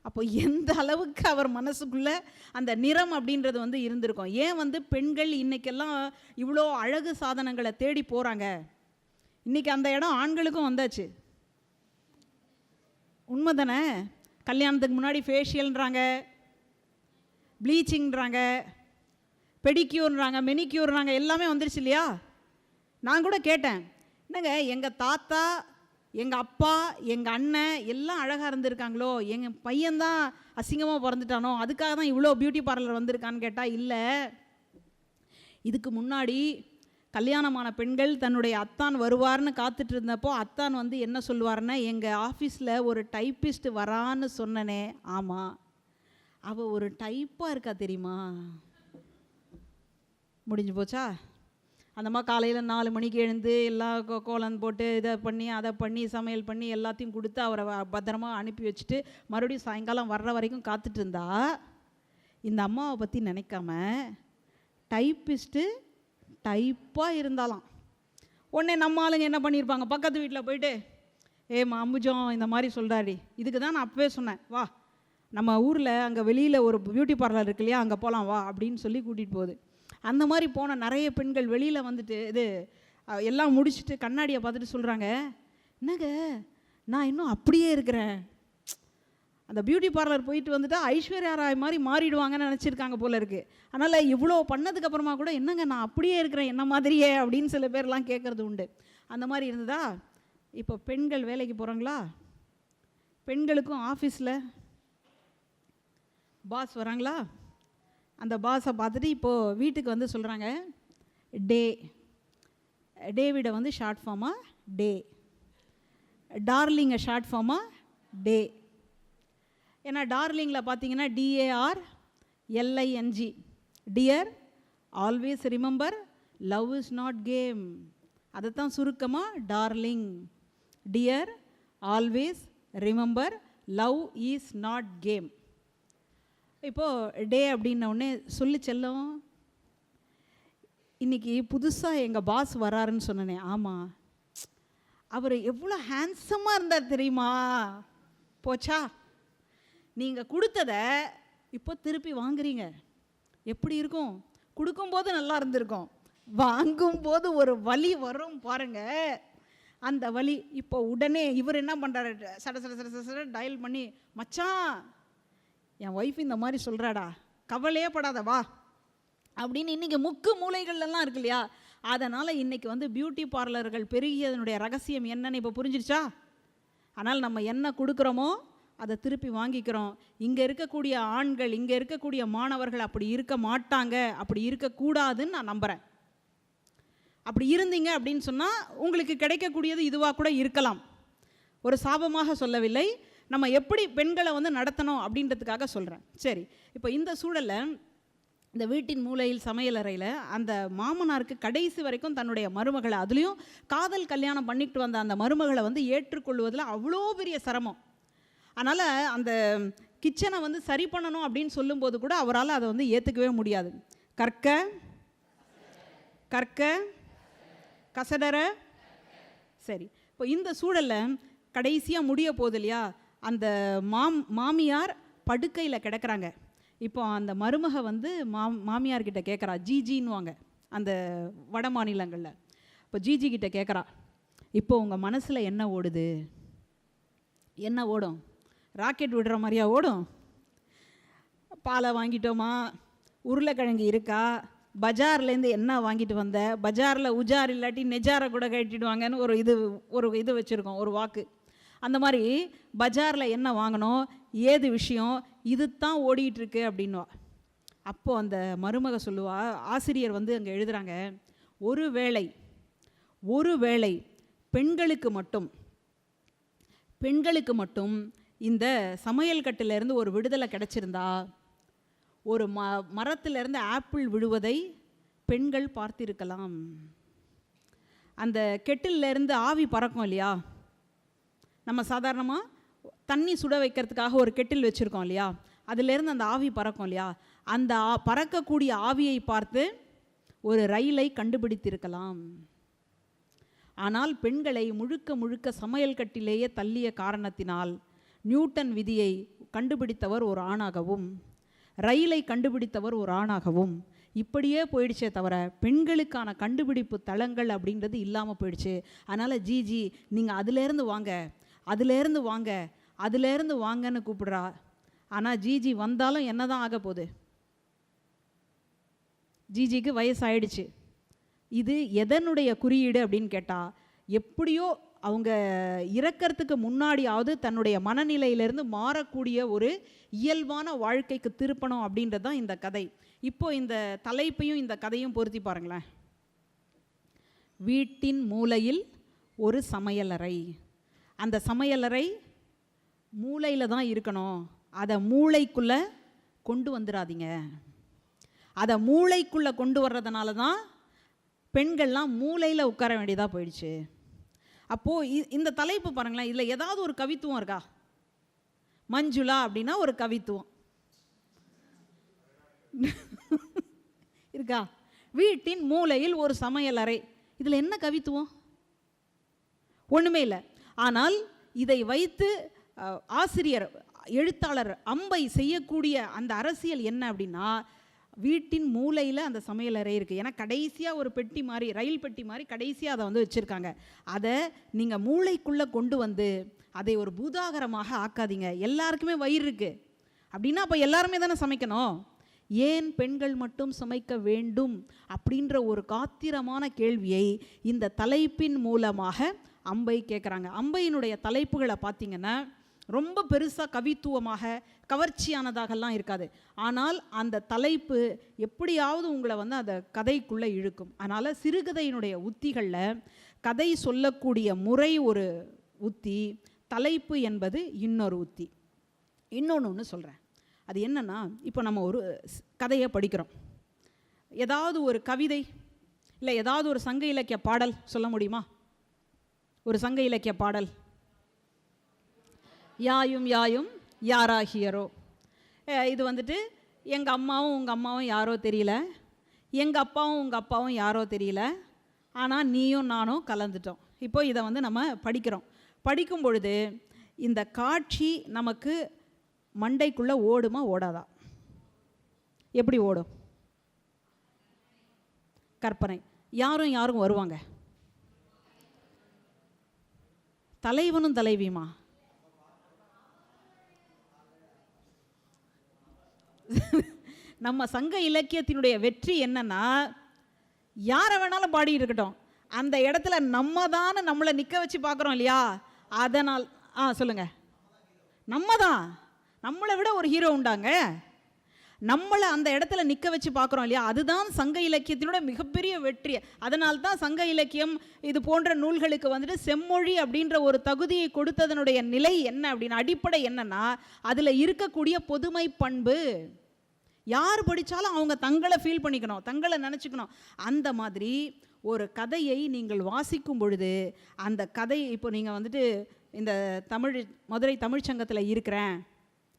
அப்போ எந்த அளவுக்கு அவர் மனசுக்குள்ளே அந்த நிறம் அப்படின்றது வந்து இருந்திருக்கும். ஏன் வந்து பெண்கள் இன்றைக்கெல்லாம் இவ்வளோ அழகு சாதனங்களை தேடி போகிறாங்க? இன்றைக்கி அந்த இடம் ஆண்களுக்கும் வந்தாச்சு. உண்மை தானே? கல்யாணத்துக்கு முன்னாடி ஃபேஷியல்ன்றாங்க, ப்ளீச்சிங்கிறாங்க, பெடிக்யூர்ன்றாங்க, மெனிக்யூர்ன்றாங்க, எல்லாமே வந்துருச்சு இல்லையா? நான் கூட கேட்டேன், என்னங்க எங்கள் தாத்தா, எங்கள் அப்பா, எங்கள் அண்ணன் எல்லாம் அழகாக இருந்திருக்காங்களோ, எங்கள் பையன்தான் அசிங்கமாக பிறந்துட்டானோ, அதுக்காக தான் இவ்வளோ பியூட்டி பார்லர் வந்திருக்கான்னு கேட்டால் இல்லை. இதுக்கு முன்னாடி கல்யாணமான பெண்கள் தன்னுடைய அத்தான் வருவார்னு காத்துட்டு இருந்தப்போ அத்தான் வந்து என்ன சொல்லுவார்னா, எங்கள் ஆஃபீஸில் ஒரு டைப்பிஸ்ட் வரான்னு சொன்னனே, ஆமாம், அவள் ஒரு டைப்பாக இருக்கா தெரியுமா? முடிஞ்சு போச்சா? அந்த மாதிரி காலையில் 4 மணிக்கு எழுந்து எல்லாம் கோலம் போட்டு இதை பண்ணி அதை பண்ணி சமையல் பண்ணி எல்லாத்தையும் கொடுத்து அவரை பத்திரமா அனுப்பி வச்சுட்டு மறுபடியும் சாயங்காலம் வர்ற வரைக்கும் காத்துட்டு இருந்தா, இந்த அம்மாவை பற்றி நினைக்காம டைப்பிஸ்ட்டு டைப்பாக இருந்தாலாம். உடனே நம்ம ஆளுங்க என்ன பண்ணியிருப்பாங்க, பக்கத்து வீட்டில் போயிட்டு, ஏம்மா அம்புஜம் இந்த மாதிரி சொல்கிறாடி, இதுக்கு தான் நான் அப்பவே சொன்னேன், வா நம்ம ஊரில் அங்கே வெளியில் ஒரு பியூட்டி பார்லர் இருக்கு இல்லையா, அங்கே போகலாம் வா அப்படின்னு சொல்லி கூட்டிகிட்டு போகுது. அந்த மாதிரி போன நிறைய பெண்கள் வெளியில் வந்துட்டு இது எல்லாம் முடிச்சுட்டு கண்ணாடியை பார்த்துட்டு சொல்கிறாங்க, என்னங்க நான் இன்னும் அப்படியே இருக்கிறேன். அந்த பியூட்டி பார்லர் போயிட்டு வந்துட்டா ஐஸ்வர்யா ராய் மாதிரி மாறிடுவாங்கன்னு நினச்சிருக்காங்க போல இருக்குது. அதனால் இவ்வளோ பண்ணதுக்கப்புறமா கூட என்னங்க நான் அப்படியே இருக்கிறேன் என்ன மாதிரியே அப்படின்னு சில பேர்லாம் கேட்குறது உண்டு. அந்த மாதிரி இருந்ததா? இப்போ பெண்கள் வேலைக்கு போகிறாங்களா, பெண்களுக்கும் ஆஃபீஸில் பாஸ் வராங்களா, அந்த பாஸை பார்த்துட்டு இப்போது வீட்டுக்கு வந்து சொல்கிறாங்க டேவிடை வந்து ஷார்ட் ஃபார்மாக டே, டார்லிங்கை ஷார்ட் ஃபார்மாக டே. ஏன்னா டார்லிங்கில் பார்த்தீங்கன்னா DARLING, dear, always remember, love is not game. அதைத்தான் சுருக்கமாக darling, dear, always remember, love is not game. இப்போது டே அப்படின்ன உடனே சொல்லி செல்லும், இன்றைக்கி புதுசாக எங்கள் பாஸ் வராருன்னு சொன்னனே, ஆமாம் அவர் எவ்வளோ ஹேண்ட்ஸமாக இருந்தார் தெரியுமா? போச்சா? நீங்கள் கொடுத்ததை இப்போ திருப்பி வாங்குறீங்க. எப்படி இருக்கும்? கொடுக்கும்போது நல்லா இருந்திருக்கும், வாங்கும்போது ஒரு வலி வரும் பாருங்க. அந்த வலி இப்போ உடனே இவர் என்ன பண்ணுறாரு, சட சட சட சட டயல் பண்ணி, மச்சான் என் ஒய்ஃப் இந்த மாதிரி சொல்கிறாடா, கவலையே படாத வா அப்படின்னு. இன்றைக்கி முக்கு மூலைகள்லாம் இருக்கு இல்லையா? அதனால் இன்றைக்கி வந்து பியூட்டி பார்லர்கள் பெருகியதனுடைய ரகசியம் என்னன்னு இப்போ புரிஞ்சிருச்சா? ஆனால் நம்ம என்ன கொடுக்குறோமோ அதை திருப்பி வாங்கிக்கிறோம். இங்கே இருக்கக்கூடிய ஆண்கள், இங்கே இருக்கக்கூடிய மாணவர்கள் அப்படி இருக்க மாட்டாங்க, அப்படி இருக்கக்கூடாதுன்னு நான் நம்புகிறேன். அப்படி இருந்தீங்க அப்படின்னு சொன்னால் உங்களுக்கு கிடைக்கக்கூடியது இதுவாக கூட இருக்கலாம். ஒரு சாபமாக சொல்லவில்லை, நம்ம எப்படி பெண்களை வந்து நடத்தணும் அப்படின்றதுக்காக சொல்கிறேன். சரி, இப்போ இந்த சூழலில் இந்த வீட்டின் மூலையில் சமையலறையில் அந்த மாமனாருக்கு கடைசி வரைக்கும் தன்னுடைய மருமகளை, அதுலேயும் காதல் கல்யாணம் பண்ணிட்டு வந்த அந்த மருமகளை வந்து ஏற்றுக்கொள்வதில் அவ்வளோ பெரிய சிரமம். அதனால் அந்த கிச்சனை வந்து சரி பண்ணணும் அப்படின்னு சொல்லும்போது கூட அவரால் அதை வந்து ஏற்றுக்கவே முடியாது. கற்க கற்க கசடர. சரி, இப்போ இந்த சூழலில் கடைசியாக முடிய போகுது இல்லையா? அந்த மாமியார் படுக்கையில் கிடக்கிறாங்க. இப்போ அந்த மருமக வந்து மாமியார்கிட்ட கேட்குறா, ஜிஜின்னுவாங்க அந்த வட மாநிலங்களில். இப்போ ஜிஜி கிட்ட கேட்குறா, இப்போ உங்கள் மனசில் என்ன ஓடுது? என்ன ஓடும்? ராக்கெட் விடுற மாதிரியா ஓடும்? பாலை வாங்கிட்டோமா? உருளைக்கிழங்கு இருக்கா? பஜார்லேருந்து என்ன வாங்கிட்டு வந்த? பஜாரில் உஜார் இல்லாட்டி நெஜாரை கூட கட்டிடுவாங்கன்னு ஒரு இது வச்சுருக்கோம், ஒரு வாக்கு. அந்த மாதிரி பஜாரில் என்ன வாங்கணும், ஏது விஷயம், இது தான் ஓடிட்டுருக்கு அப்படின்வா. அப்போது அந்த மருமக சொல்லுவா, ஆசிரியர் வந்து அங்கே எழுதுகிறாங்க, ஒருவேளை பெண்களுக்கு மட்டும் இந்த சமையல் கட்டிலேருந்து ஒரு விடுதலை கிடச்சிருந்தா, ஒரு மரத்திலிருந்து ஆப்பிள் விழுவதை பெண்கள் பார்த்திருக்கலாம். அந்த கெட்டிலேருந்து ஆவி பறக்கும் இல்லையா? நம்ம சாதாரணமாக தண்ணி சுட வைக்கிறதுக்காக ஒரு கெட்டில் வச்சுருக்கோம் இல்லையா? அதிலேருந்து அந்த ஆவி பறக்கும் இல்லையா? அந்த பறக்கக்கூடிய ஆவியை பார்த்து ஒரு ரயிலை கண்டுபிடித்திருக்கலாம். ஆனால் பெண்களை முழுக்க சமையல் கட்டிலேயே தள்ளிய காரணத்தினால் நியூட்டன் விதியை கண்டுபிடித்தவர் ஒரு ஆணாகவும், ரயிலை கண்டுபிடித்தவர் ஒரு ஆணாகவும் இப்படியே போயிடுச்சே தவிர பெண்களுக்கான கண்டுபிடிப்பு தளங்கள் அப்படின்றது இல்லாமல் போயிடுச்சு. அதனால் ஜிஜி நீங்கள் அதுலேருந்து வாங்கன்னு கூப்பிடுறா. ஆனால் ஜிஜி வந்தாலும் என்ன தான் ஆக போகுது? ஜிஜிக்கு வயசாயிடுச்சு. இது எதனுடைய குறியீடு அப்படின்னு கேட்டால், எப்படியோ அவங்க இறக்கிறதுக்கு முன்னாடியாவது தன்னுடைய மனநிலையிலிருந்து மாறக்கூடிய ஒரு இயல்பான வாழ்க்கைக்கு திருப்பணும் அப்படின்றது தான் இந்த கதை. இப்போ இந்த தலைப்பையும் இந்த கதையும் பொருத்தி பாருங்களேன். வீட்டின் மூலையில் ஒரு சமையலறை. அந்த சமையலறை மூளையில் தான் இருக்கணும். அதை மூளைக்குள்ளே கொண்டு வந்துடாதீங்க. அதை மூளைக்குள்ளே கொண்டு வர்றதுனால தான் பெண்கள்லாம் மூளையில் உட்கார வேண்டியதாக போயிடுச்சு. அப்போது இந்த தலைப்பு பாருங்களேன், இதில் ஏதாவது ஒரு கவித்துவம் இருக்கா? மஞ்சுளா அப்படின்னா ஒரு கவித்துவம் இருக்கா? வீட்டின் மூலையில் ஒரு சமையலறை, இதில் என்ன கவித்துவம்? ஒன்றுமே இல்லை. ஆனால் இதை வைத்து ஆசிரியர், எழுத்தாளர் அம்பை செய்யக்கூடிய அந்த அரசியல் என்ன அப்படின்னா, வீட்டின் மூலையில் அந்த சமையலறை இருக்குது. ஏன்னா கடைசியாக ஒரு பெட்டி மாதிரி, ரயில் பெட்டி மாதிரி கடைசியாக அதை வந்து வச்சுருக்காங்க. அதை நீங்கள் மூளைக்குள்ளே கொண்டு வந்து அதை ஒரு பூதாகரமாக ஆக்காதீங்க. எல்லாருக்குமே வயிறு இருக்குது அப்படின்னா அப்போ எல்லாருமே தானே சமைக்கணும். ஏன் பெண்கள் மட்டும் சமைக்க வேண்டும் அப்படின்ற ஒரு காத்திரமான கேள்வியை இந்த தலைப்பின் மூலமாக அம்பை கேட்குறாங்க. அம்பையினுடைய தலைப்புகளை பார்த்திங்கன்னா ரொம்ப பெருசாக கவித்துவமாக கவர்ச்சியானதாகலாம் இருக்காது. ஆனால் அந்த தலைப்பு எப்படியாவது உங்களை வந்து அந்த கதைக்குள்ளே இழுக்கும். அதனால் சிறுகதையினுடைய உத்திகளில் கதை சொல்லக்கூடிய முறை ஒரு உத்தி, தலைப்பு என்பது இன்னொரு உத்தி. இன்னொன்று சொல்கிறேன். அது என்னன்னா, இப்போ நம்ம ஒரு கதையை படிக்கிறோம். ஏதாவது ஒரு கவிதை இல்லை ஏதாவது ஒரு சங்க இலக்கிய பாடல் சொல்ல முடியுமா? ஒரு சங்க இலக்கிய பாடல், யாயும் யாயும் யாராகியரோ. இது வந்துட்டு எங்கள் அம்மாவும் உங்கள் அம்மாவும் யாரோ தெரியல, எங்கள் அப்பாவும் உங்கள் அப்பாவும் யாரோ தெரியல, ஆனால் நீயும் நானும் கலந்துட்டோம். இப்போ இதை வந்து நம்ம படிக்கிறோம். படிக்கும் பொழுது இந்த காட்சி நமக்கு மண்டைக்குள்ளே ஓடுமா ஓடாதா? எப்படி ஓடும்? கற்பனை. யாரும் யாரும் வருவாங்க? தலைவனும் தலைவியுமா? நம்ம சங்க இலக்கியத்தினுடைய வெற்றி என்னன்னா, யாரை வேணாலும் பாடி இருக்கட்டும், அந்த இடத்துல நம்ம தானே நம்மளை நிற்க வச்சு பார்க்குறோம் இல்லையா? அதனால் சொல்லுங்க, நம்ம தான். நம்மளை விட ஒரு ஹீரோ உண்டாங்க? நம்மளை அந்த இடத்துல நிற்க வச்சு பார்க்குறோம் இல்லையா? அதுதான் சங்க இலக்கியத்தினோட மிகப்பெரிய வெற்றி. அதனால்தான் சங்க இலக்கியம் இது போன்ற நூல்களுக்கு வந்துட்டு செம்மொழி அப்படின்ற ஒரு தகுதியை கொடுத்ததனுடைய நிலை என்ன அப்படின்னு, அடிப்படை என்னன்னா, அதில் இருக்கக்கூடிய பொதுமை பண்பு. யார் படித்தாலும் அவங்க தங்களை ஃபீல் பண்ணிக்கணும், தங்களை நினச்சிக்கணும். அந்த மாதிரி ஒரு கதையை நீங்கள் வாசிக்கும் பொழுது அந்த கதை, இப்போ நீங்கள் வந்துட்டு இந்த மதுரை தமிழ்ச்சங்கத்தில் இருக்கிறேன்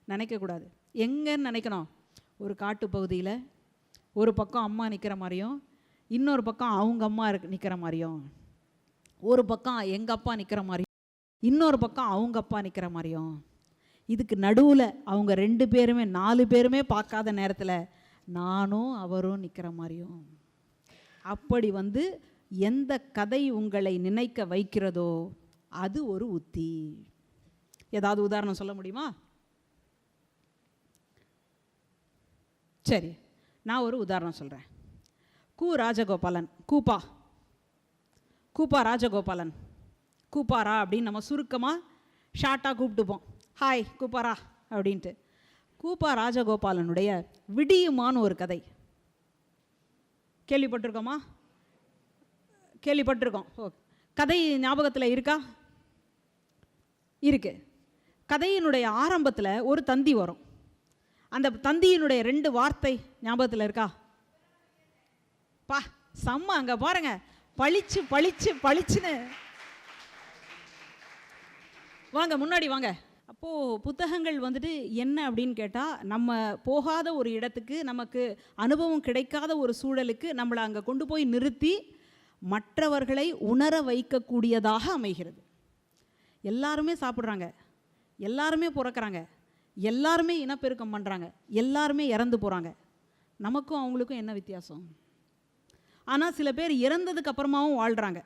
நினைக்கக்கூடாது. எங்கன்னு நினைக்கணும்? ஒரு காட்டு பகுதியில் ஒரு பக்கம் அம்மா நிற்கிற மாதிரியும், இன்னொரு பக்கம் அவங்க அம்மா நிற்கிற மாதிரியும், ஒரு பக்கம் எங்கள் அப்பா நிற்கிற மாதிரியும், இன்னொரு பக்கம் அவங்க அப்பா நிற்கிற மாதிரியும், இதுக்கு நடுவில் அவங்க 2 பேருமே 4 பேருமே பார்க்காத நேரத்தில் நானும் அவரும் நிற்கிற மாதிரியும். அப்படி வந்து எந்த கதை உங்களை நினைக்க வைக்கிறதோ அது ஒரு உத்தி. ஏதாவது உதாரணம் சொல்ல முடியுமா? சரி, நான் ஒரு உதாரணம் சொல்கிறேன். ராஜகோபாலன், கூப்பா ராஜகோபாலன், கூப்பாரா அப்படின்னு நம்ம சுருக்கமாக ஷார்ட்டாக கூப்பிட்டுப்போம். ஹாய் கூப்பாரா அப்படின்ட்டு. கூப்பா ராஜகோபாலனுடைய விடியுமான்னு ஒரு கதை கேள்விப்பட்டிருக்கோமா? கேள்விப்பட்டிருக்கோம். கதை ஞாபகத்தில் இருக்கா? இருக்கு. கதையினுடைய ஆரம்பத்தில் ஒரு தந்தி வரும். அந்த தந்தியினுடைய 2 வார்த்தை ஞாபகத்தில் இருக்கா? செம்ம, அங்கே பாருங்க, பளிச்சு பளிச்சு பளிச்சுன்னு. வாங்க முன்னாடி வாங்க. அப்போது புத்தகங்கள் வந்துட்டு என்ன அப்படின்னு கேட்டால், நம்ம போகாத ஒரு இடத்துக்கு, நமக்கு அனுபவம் கிடைக்காத ஒரு சூழலுக்கு நம்மளை அங்கே கொண்டு போய் நிறுத்தி மற்றவர்களை உணர வைக்கக்கூடியதாக அமைகிறது. எல்லாருமே சாப்பிட்றாங்க, எல்லாருமே பிறக்கிறாங்க, எல்லாருமே இனப்பெருக்கம் பண்ணுறாங்க, எல்லாருமே இறந்து போகிறாங்க. நமக்கும் அவங்களுக்கும் என்ன வித்தியாசம்? ஆனால் சில பேர் இறந்ததுக்கு அப்புறமாவும் வாழ்கிறாங்க.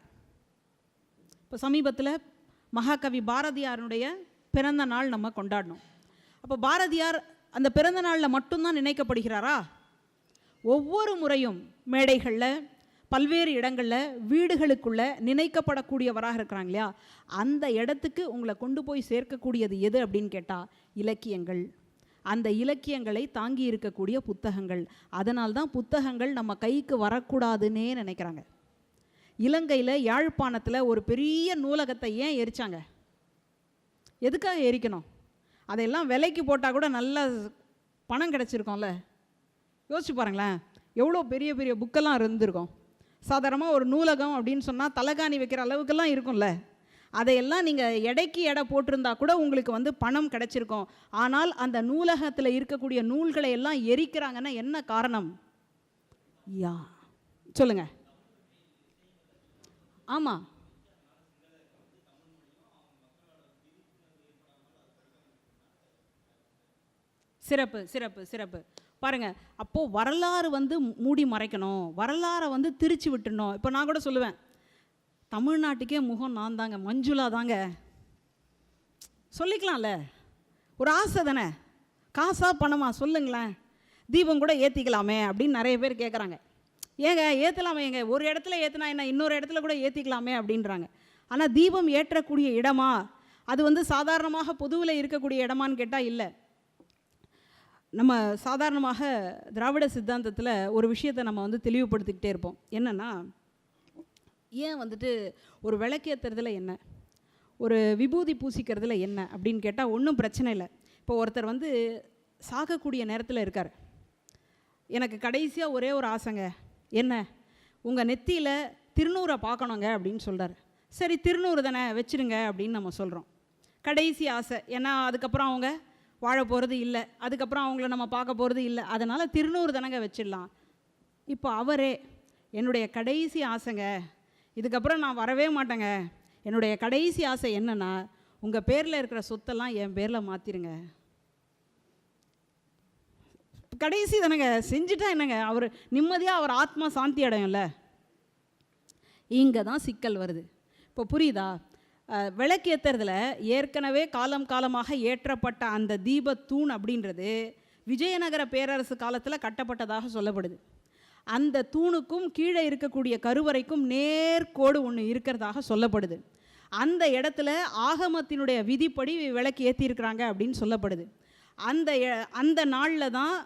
இப்போ சமீபத்தில் மகாகவி பாரதியாருடைய பிறந்த நாள் நம்ம கொண்டாடணும். அப்போ பாரதியார் அந்த பிறந்த நாளில் மட்டும்தான் நினைக்கப்படுகிறாரா? ஒவ்வொரு முறையும் மேடைகளில், பல்வேறு இடங்களில், வீடுகளுக்குள்ளே நினைக்கப்படக்கூடியவராக இருக்கிறாங்க இல்லையா? அந்த இடத்துக்கு உங்களை கொண்டு போய் சேர்க்கக்கூடியது எது அப்படின்னு கேட்டால் இலக்கியங்கள். அந்த இலக்கியங்களை தாங்கி இருக்கக்கூடிய புத்தகங்கள். அதனால்தான் புத்தகங்கள் நம்ம கைக்கு வரக்கூடாதுன்னே நினைக்கிறாங்க. இலங்கையில் யாழ்ப்பாணத்தில் ஒரு பெரிய நூலகத்தை ஏன் எரிச்சாங்க? எதுக்காக எரிக்கணும்? அதையெல்லாம் விலைக்கு போட்டால் கூட நல்ல பணம் கிடச்சிருக்கோம்ல. யோசிச்சு பாருங்களேன், எவ்வளோ பெரிய பெரிய புக்கெல்லாம் இருந்திருக்கும். சாதாரணமாக ஒரு நூலகம் அப்படின்னு சொன்னால் தலகாணி வைக்கிற அளவுக்கெல்லாம் இருக்கும்ல. அதையெல்லாம் நீங்கள் எடைக்கு எடை போட்டிருந்தா கூட உங்களுக்கு வந்து பணம் கிடச்சிருக்கும். ஆனால் அந்த நூலகத்தில் இருக்கக்கூடிய நூல்களை எல்லாம் எரிக்கிறாங்கன்னா என்ன காரணம்? சொல்லுங்க. ஆமாம், சிறப்பு சிறப்பு சிறப்பு. பாருங்கள், அப்போது வரலாறு வந்து மூடி மறைக்கணும், வரலாறை வந்து திரிச்சு விட்டுணும். இப்போ நான் கூட சொல்லுவேன், தமிழ்நாட்டுக்கே முகம் நான் தாங்க, மஞ்சுளா தாங்க. சொல்லிக்கலாம்ல, ஒரு ஆசை தானே. காசா பணமா சொல்லுங்களேன். தீபம் கூட ஏற்றிக்கலாமே அப்படின்னு நிறைய பேர் கேட்குறாங்க. ஏங்க ஏற்றலாமே, ஏங்க ஒரு இடத்துல ஏற்றினா என்ன, இன்னொரு இடத்துல கூட ஏற்றிக்கலாமே அப்படின்றாங்க. ஆனால் தீபம் ஏற்றக்கூடிய இடமா அது வந்து சாதாரணமாக பொதுவில் இருக்கக்கூடிய இடமான்னு கேட்டால் இல்லை. நம்ம சாதாரணமாக திராவிட சித்தாந்தத்தில் ஒரு விஷயத்தை நம்ம வந்து தெளிவுபடுத்திக்கிட்டே இருப்போம். என்னென்னா, ஏன் வந்துட்டு ஒரு விளக்கேற்றுறதுல என்ன, ஒரு விபூதி பூசிக்கிறதுல என்ன அப்படின்னு கேட்டால் ஒன்றும் பிரச்சனை இல்லை. இப்போ ஒருத்தர் வந்து சாகக்கூடிய நேரத்தில் இருக்கார். எனக்கு கடைசியாக ஒரே ஒரு ஆசைங்க, என்ன, உங்கள் நெத்தியில் திருநூறை பார்க்கணுங்க அப்படின்னு சொல்கிறார். சரி, திருநூறு தானே வச்சுருங்க அப்படின்னு நம்ம சொல்கிறோம். கடைசி ஆசை. ஏன்னா அதுக்கப்புறம் அவங்க வாழ போகிறது இல்லை, அதுக்கப்புறம் அவங்கள நம்ம பார்க்க போகிறது இல்லை, அதனால் திருநூறு தானங்க வச்சிடலாம். இப்போ அவரே, என்னுடைய கடைசி ஆசைங்க, இதுக்கப்புறம் நான் வரவே மாட்டேங்க, என்னுடைய கடைசி ஆசை என்னென்னா உங்கள் பேரில் இருக்கிற சொத்தெல்லாம் என் பேரில் மாற்றிருங்க. கடைசி தானேங்க, செஞ்சுட்டா என்னங்க, அவர் நிம்மதியாக அவர் ஆத்மா சாந்தி அடையும்ல. இங்கே தான் சிக்கல் வருது. இப்போ புரியுதா? விளக்கு ஏற்றுறதுல ஏற்கனவே காலம் காலமாக ஏற்றப்பட்ட அந்த தீபத்தூண் அப்படின்றது விஜயநகர பேரரசு காலத்தில் கட்டப்பட்டதாக சொல்லப்படுது. அந்த தூணுக்கும் கீழே இருக்கக்கூடிய கருவறைக்கும் நேர்கோடு ஒன்று இருக்கிறதாக சொல்லப்படுது. அந்த இடத்துல ஆகமத்தினுடைய விதிப்படி விளக்கு ஏற்றிருக்கிறாங்க அப்படின்னு சொல்லப்படுது. அந்த நாளில் தான்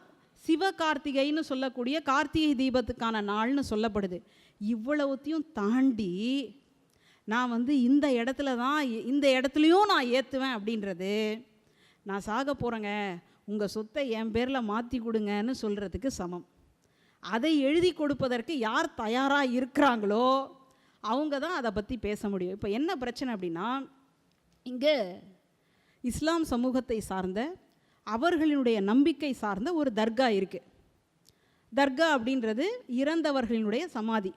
சிவகார்த்திகைன்னு சொல்லக்கூடிய கார்த்திகை தீபத்துக்கான நாள்னு சொல்லப்படுது. இவ்வளவுத்தையும் தாண்டி நான் இந்த இடத்துல தான், இந்த இடத்துலையும் நான் ஏற்றுவேன் அப்படின்றது, நான் சாக போகிறேங்க, உங்கள் சொத்தை என் பேரில் மாற்றி கொடுங்கன்னு சொல்கிறதுக்கு சமம். அதை எழுதி கொடுப்பதற்கு யார் தயாராக இருக்கிறாங்களோ அவங்க தான் அதை பற்றி பேச முடியும். இப்போ என்ன பிரச்சனை அப்படின்னா, இங்கே இஸ்லாம் சமூகத்தை சார்ந்த அவர்களினுடைய நம்பிக்கை சார்ந்த ஒரு தர்கா இருக்குது. தர்கா அப்படின்றது இறந்தவர்களினுடைய சமாதி.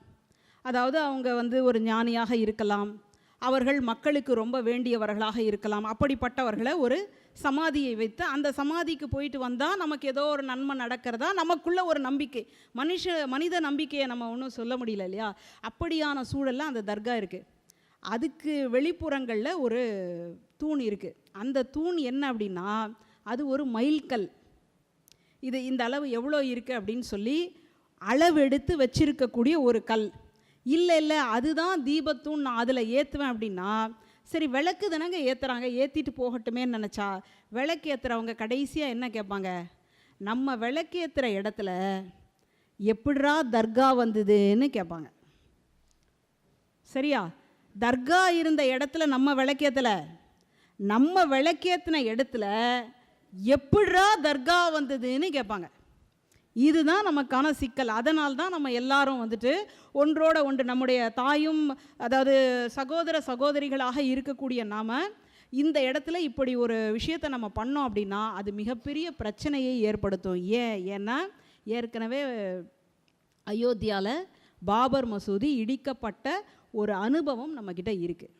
அதாவது அவங்க ஒரு ஞானியாக இருக்கலாம், அவர்கள் மக்களுக்கு ரொம்ப வேண்டியவர்களாக இருக்கலாம். அப்படிப்பட்டவர்களை ஒரு சமாதியை வைத்து அந்த சமாதிக்கு போயிட்டு வந்தால் நமக்கு ஏதோ ஒரு நன்மை நடக்கிறதா நமக்குள்ள ஒரு நம்பிக்கை, மனித நம்பிக்கையை நம்ம ஒன்றும் சொல்ல முடியல இல்லையா? அப்படியான சூழலில் அந்த தர்கா இருக்குது. அதுக்கு வெளிப்புறங்களில் ஒரு தூண் இருக்குது. அந்த தூண் என்ன அப்படின்னா, அது ஒரு மைல்கல். இந்த அளவு எவ்வளோ இருக்குது அப்படின்னு சொல்லி அளவெடுத்து வச்சிருக்கக்கூடிய ஒரு கல். இல்லை அதுதான் தீபத்தூண், நான் அதில் ஏற்றுவேன் அப்படின்னா, சரி விளக்கு தானங்க ஏற்றுறாங்க, ஏற்றிட்டு போகட்டுமேன்னு நினச்சா, விளக்கு ஏற்றுறவங்க கடைசியாக என்ன கேட்பாங்க, நம்ம விளக்கு ஏற்றுற இடத்துல எப்படிரா தர்கா வந்ததுன்னு கேட்பாங்க. சரியா? தர்கா இருந்த இடத்துல நம்ம விளக்கேற்றலை, நம்ம விளக்கேற்றின இடத்துல எப்படிரா தர்கா வந்ததுன்னு கேட்பாங்க. இதுதான் நமக்கான சிக்கல். அதனால்தான் நம்ம எல்லாரும் ஒன்றோட ஒன்று நம்முடைய தாயும், அதாவது சகோதர சகோதரிகளாக இருக்கக்கூடிய நாம் இந்த இடத்துல இப்படி ஒரு விஷயத்தை நம்ம பண்ணோம் அப்படின்னா அது மிகப்பெரிய பிரச்சனையை ஏற்படுத்தும். ஏன்னா ஏற்கனவே அயோத்தியாவில் பாபர் மசூதி இடிக்கப்பட்ட ஒரு அனுபவம் நம்மக்கிட்ட இருக்குது.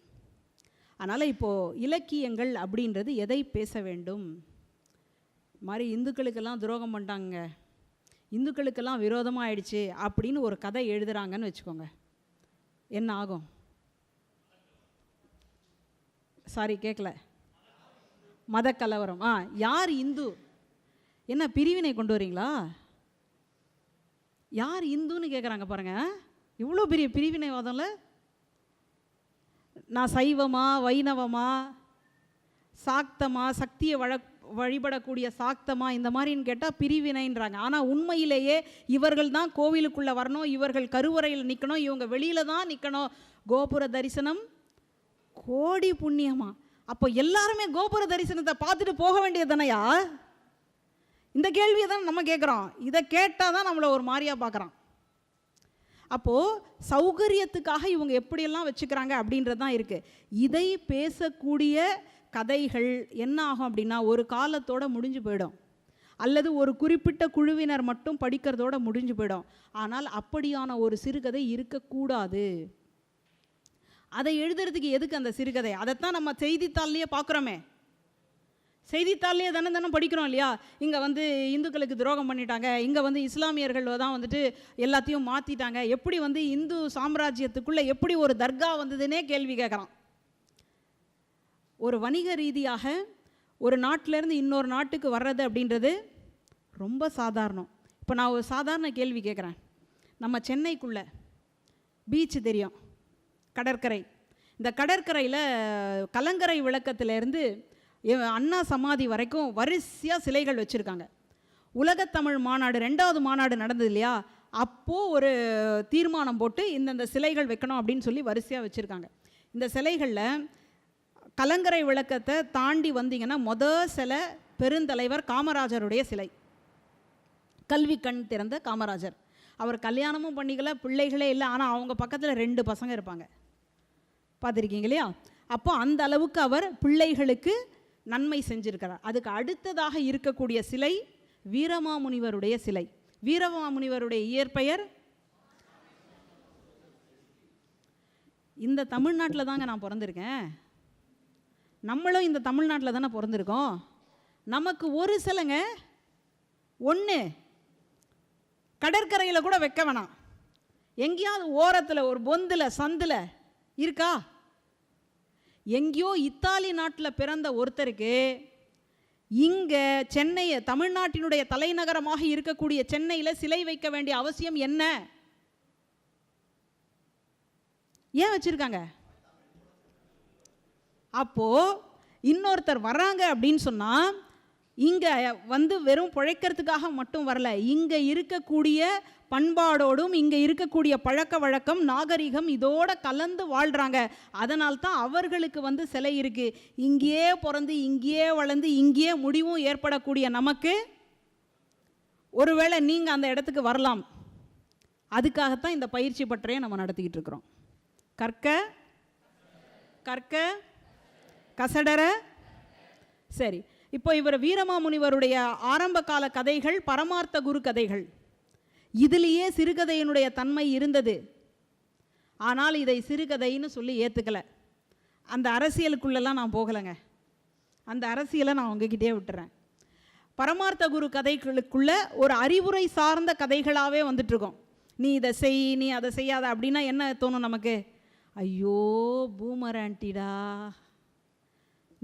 அதனால் இப்போது இலக்கியங்கள் அப்படின்றது எதை பேச வேண்டும்? மாதிரி இந்துக்களுக்கெல்லாம் துரோகம் பண்ணிட்டாங்க, இந்துக்களுக்கெல்லாம் விரோதமாக ஆயிடுச்சு அப்படின்னு ஒரு கதை எழுதுகிறாங்கன்னு வச்சுக்கோங்க, என்ன ஆகும்? சாரி கேட்கல, மத கலவரம். யார் இந்து? என்ன பிரிவினை கொண்டு வரீங்களா? யார் இந்துன்னு கேட்குறாங்க பாருங்க. இவ்வளோ பெரிய பிரிவினைவாதம்ல, நான் சைவமா வைணவமா சாக்தமா சக்தியை வழிபடக்கூடிய சாக்தமா இந்த மாதிரின்னு கேட்டால் பிரிவினைன்றாங்க. ஆனால் உண்மையிலேயே இவர்கள் தான் கோவிலுக்குள்ளே வரணும், இவர்கள் கருவறையில் நிற்கணும், இவங்க வெளியில் தான் நிற்கணும். கோபுர தரிசனம் கோடி புண்ணியமா? அப்போ எல்லாருமே கோபுர தரிசனத்தை பார்த்துட்டு போக வேண்டியது தானையா? இந்த கேள்வியை தான் நம்ம கேட்குறோம். இதை கேட்டால் தான் நம்மளை ஒரு மாதிரியாக பார்க்குறான். அப்போது சௌகரியத்துக்காக இவங்க எப்படியெல்லாம் வச்சுக்கிறாங்க அப்படின்றது தான் இருக்குது. இதை பேசக்கூடிய கதைகள் என்ன ஆகும் அப்படின்னா ஒரு காலத்தோடு முடிஞ்சு போயிடும், அல்லது ஒரு குறிப்பிட்ட குழுவினர் மட்டும் படிக்கிறதோட முடிஞ்சு போயிடும். ஆனால் அப்படியான ஒரு சிறுகதை இருக்கக்கூடாது. அதை எழுதுறதுக்கு எதுக்கு அந்த சிறுகதை? அதைத்தான் நம்ம செய்தித்தாள்லேயே பார்க்குறோமே, செய்தித்தாள்லேயே தானே படிக்கிறோம் இல்லையா? இங்கே இந்துக்களுக்கு துரோகம் பண்ணிட்டாங்க, இங்கே இஸ்லாமியர்கள் தான் எல்லாத்தையும் மாற்றிட்டாங்க, எப்படி இந்து சாம்ராஜ்யத்துக்குள்ளே எப்படி ஒரு தர்கா வந்ததுன்னே கேள்வி கேட்குறான். ஒரு வணிக ரீதியாக ஒரு நாட்டிலேருந்து இன்னொரு நாட்டுக்கு வர்றது அப்படின்றது ரொம்ப சாதாரணம். இப்போ நான் ஒரு சாதாரண கேள்வி கேட்குறேன். நம்ம சென்னைக்குள்ளே பீச்சு தெரியும், கடற்கரை. இந்த கடற்கரையில் கலங்கரை விளக்கத்திலேருந்து அண்ணா சமாதி வரைக்கும் வரிசையாக சிலைகள் வச்சுருக்காங்க. உலகத்தமிழ் மாநாடு 2வது மாநாடு நடந்தது இல்லையா? அப்போது ஒரு தீர்மானம் போட்டு இந்தந்த சிலைகள் வைக்கணும் அப்படின்னு சொல்லி வரிசையாக வச்சுருக்காங்க. இந்த சிலைகளில் கலங்கரை விளக்கத்தை தாண்டி வந்தீங்கன்னா சிலை பெருந்தலைவர் காமராஜருடைய சிலை. கல்வி கண் திறந்த காமராஜர். அவர் கல்யாணமும் பண்ணிக்கல, பிள்ளைகளே இல்லை, ஆனால் அவங்க பக்கத்தில் 2 பசங்க இருப்பாங்க, பார்த்துருக்கீங்க இல்லையா? அப்போ அந்த அளவுக்கு அவர் பிள்ளைகளுக்கு நன்மை செஞ்சிருக்கிறார். அதுக்கு அடுத்ததாக இருக்கக்கூடிய சிலை வீரமாமுனிவருடைய சிலை. வீரமாமுனிவருடைய இயற்பெயர் இந்த தமிழ்நாட்டில் தாங்க நான் பிறந்திருக்கேன், நம்மளும் இந்த தமிழ்நாட்டில் தானே பிறந்திருக்கோம். நமக்கு ஒரு சிலைங்க ஒன்று கடற்கரையில் கூட வைக்க வேணாம், எங்கேயாவது ஓரத்தில் ஒரு பொந்தில் சந்தில் இருக்கா? எங்கேயோ இத்தாலி நாட்டில் பிறந்த ஒருத்தருக்கு இங்கே சென்னையை, தமிழ்நாட்டினுடைய தலைநகரமாக இருக்கக்கூடிய சென்னையில் சிலை வைக்க வேண்டிய அவசியம் என்ன? ஏன் வச்சிருக்காங்க? அப்போ இன்னொருத்தர் வராங்க அப்படின்னு சொன்னா இங்க வந்து வெறும் பிழைக்கிறதுக்காக மட்டும் வரல, இங்க இருக்கக்கூடிய பண்பாடோடும் இங்க இருக்கக்கூடிய பழக்க வழக்கம் நாகரிகம் இதோட கலந்து வாழ்றாங்க. அதனால்தான் அவர்களுக்கு வந்து சிலை இருக்கு. இங்கேயே பிறந்து இங்கேயே வளர்ந்து இங்கேயே முடிவும் ஏற்படக்கூடிய நமக்கு ஒருவேளை நீங்க அந்த இடத்துக்கு வரலாம். அதுக்காகத்தான் இந்த பயிற்சி பட்டறையை நம்ம நடத்திக்கிட்டு இருக்கிறோம். கற்க கற்க கசடர. சரி, இப்போ இவர் வீரமாமுனிவருடைய ஆரம்ப கால கதைகள் பரமார்த்த குரு கதைகள். இதிலேயே சிறுகதையினுடைய தன்மை இருந்தது. ஆனால் இதை சிறுகதைன்னு சொல்லி ஏற்றுக்கலை. அந்த அரசியலுக்குள்ளெல்லாம் நான் போகலைங்க, அந்த அரசியலை நான் உங்ககிட்டே விட்டுறேன். பரமார்த்த குரு கதைகளுக்குள்ள ஒரு அறிவுரை சார்ந்த கதைகளாகவே வந்துட்டுருக்கோம். நீ இதை செய், நீ அதை செய்யாத அப்படின்னா என்ன தோணும் நமக்கு? ஐயோ பூமர் ஆண்டிடா.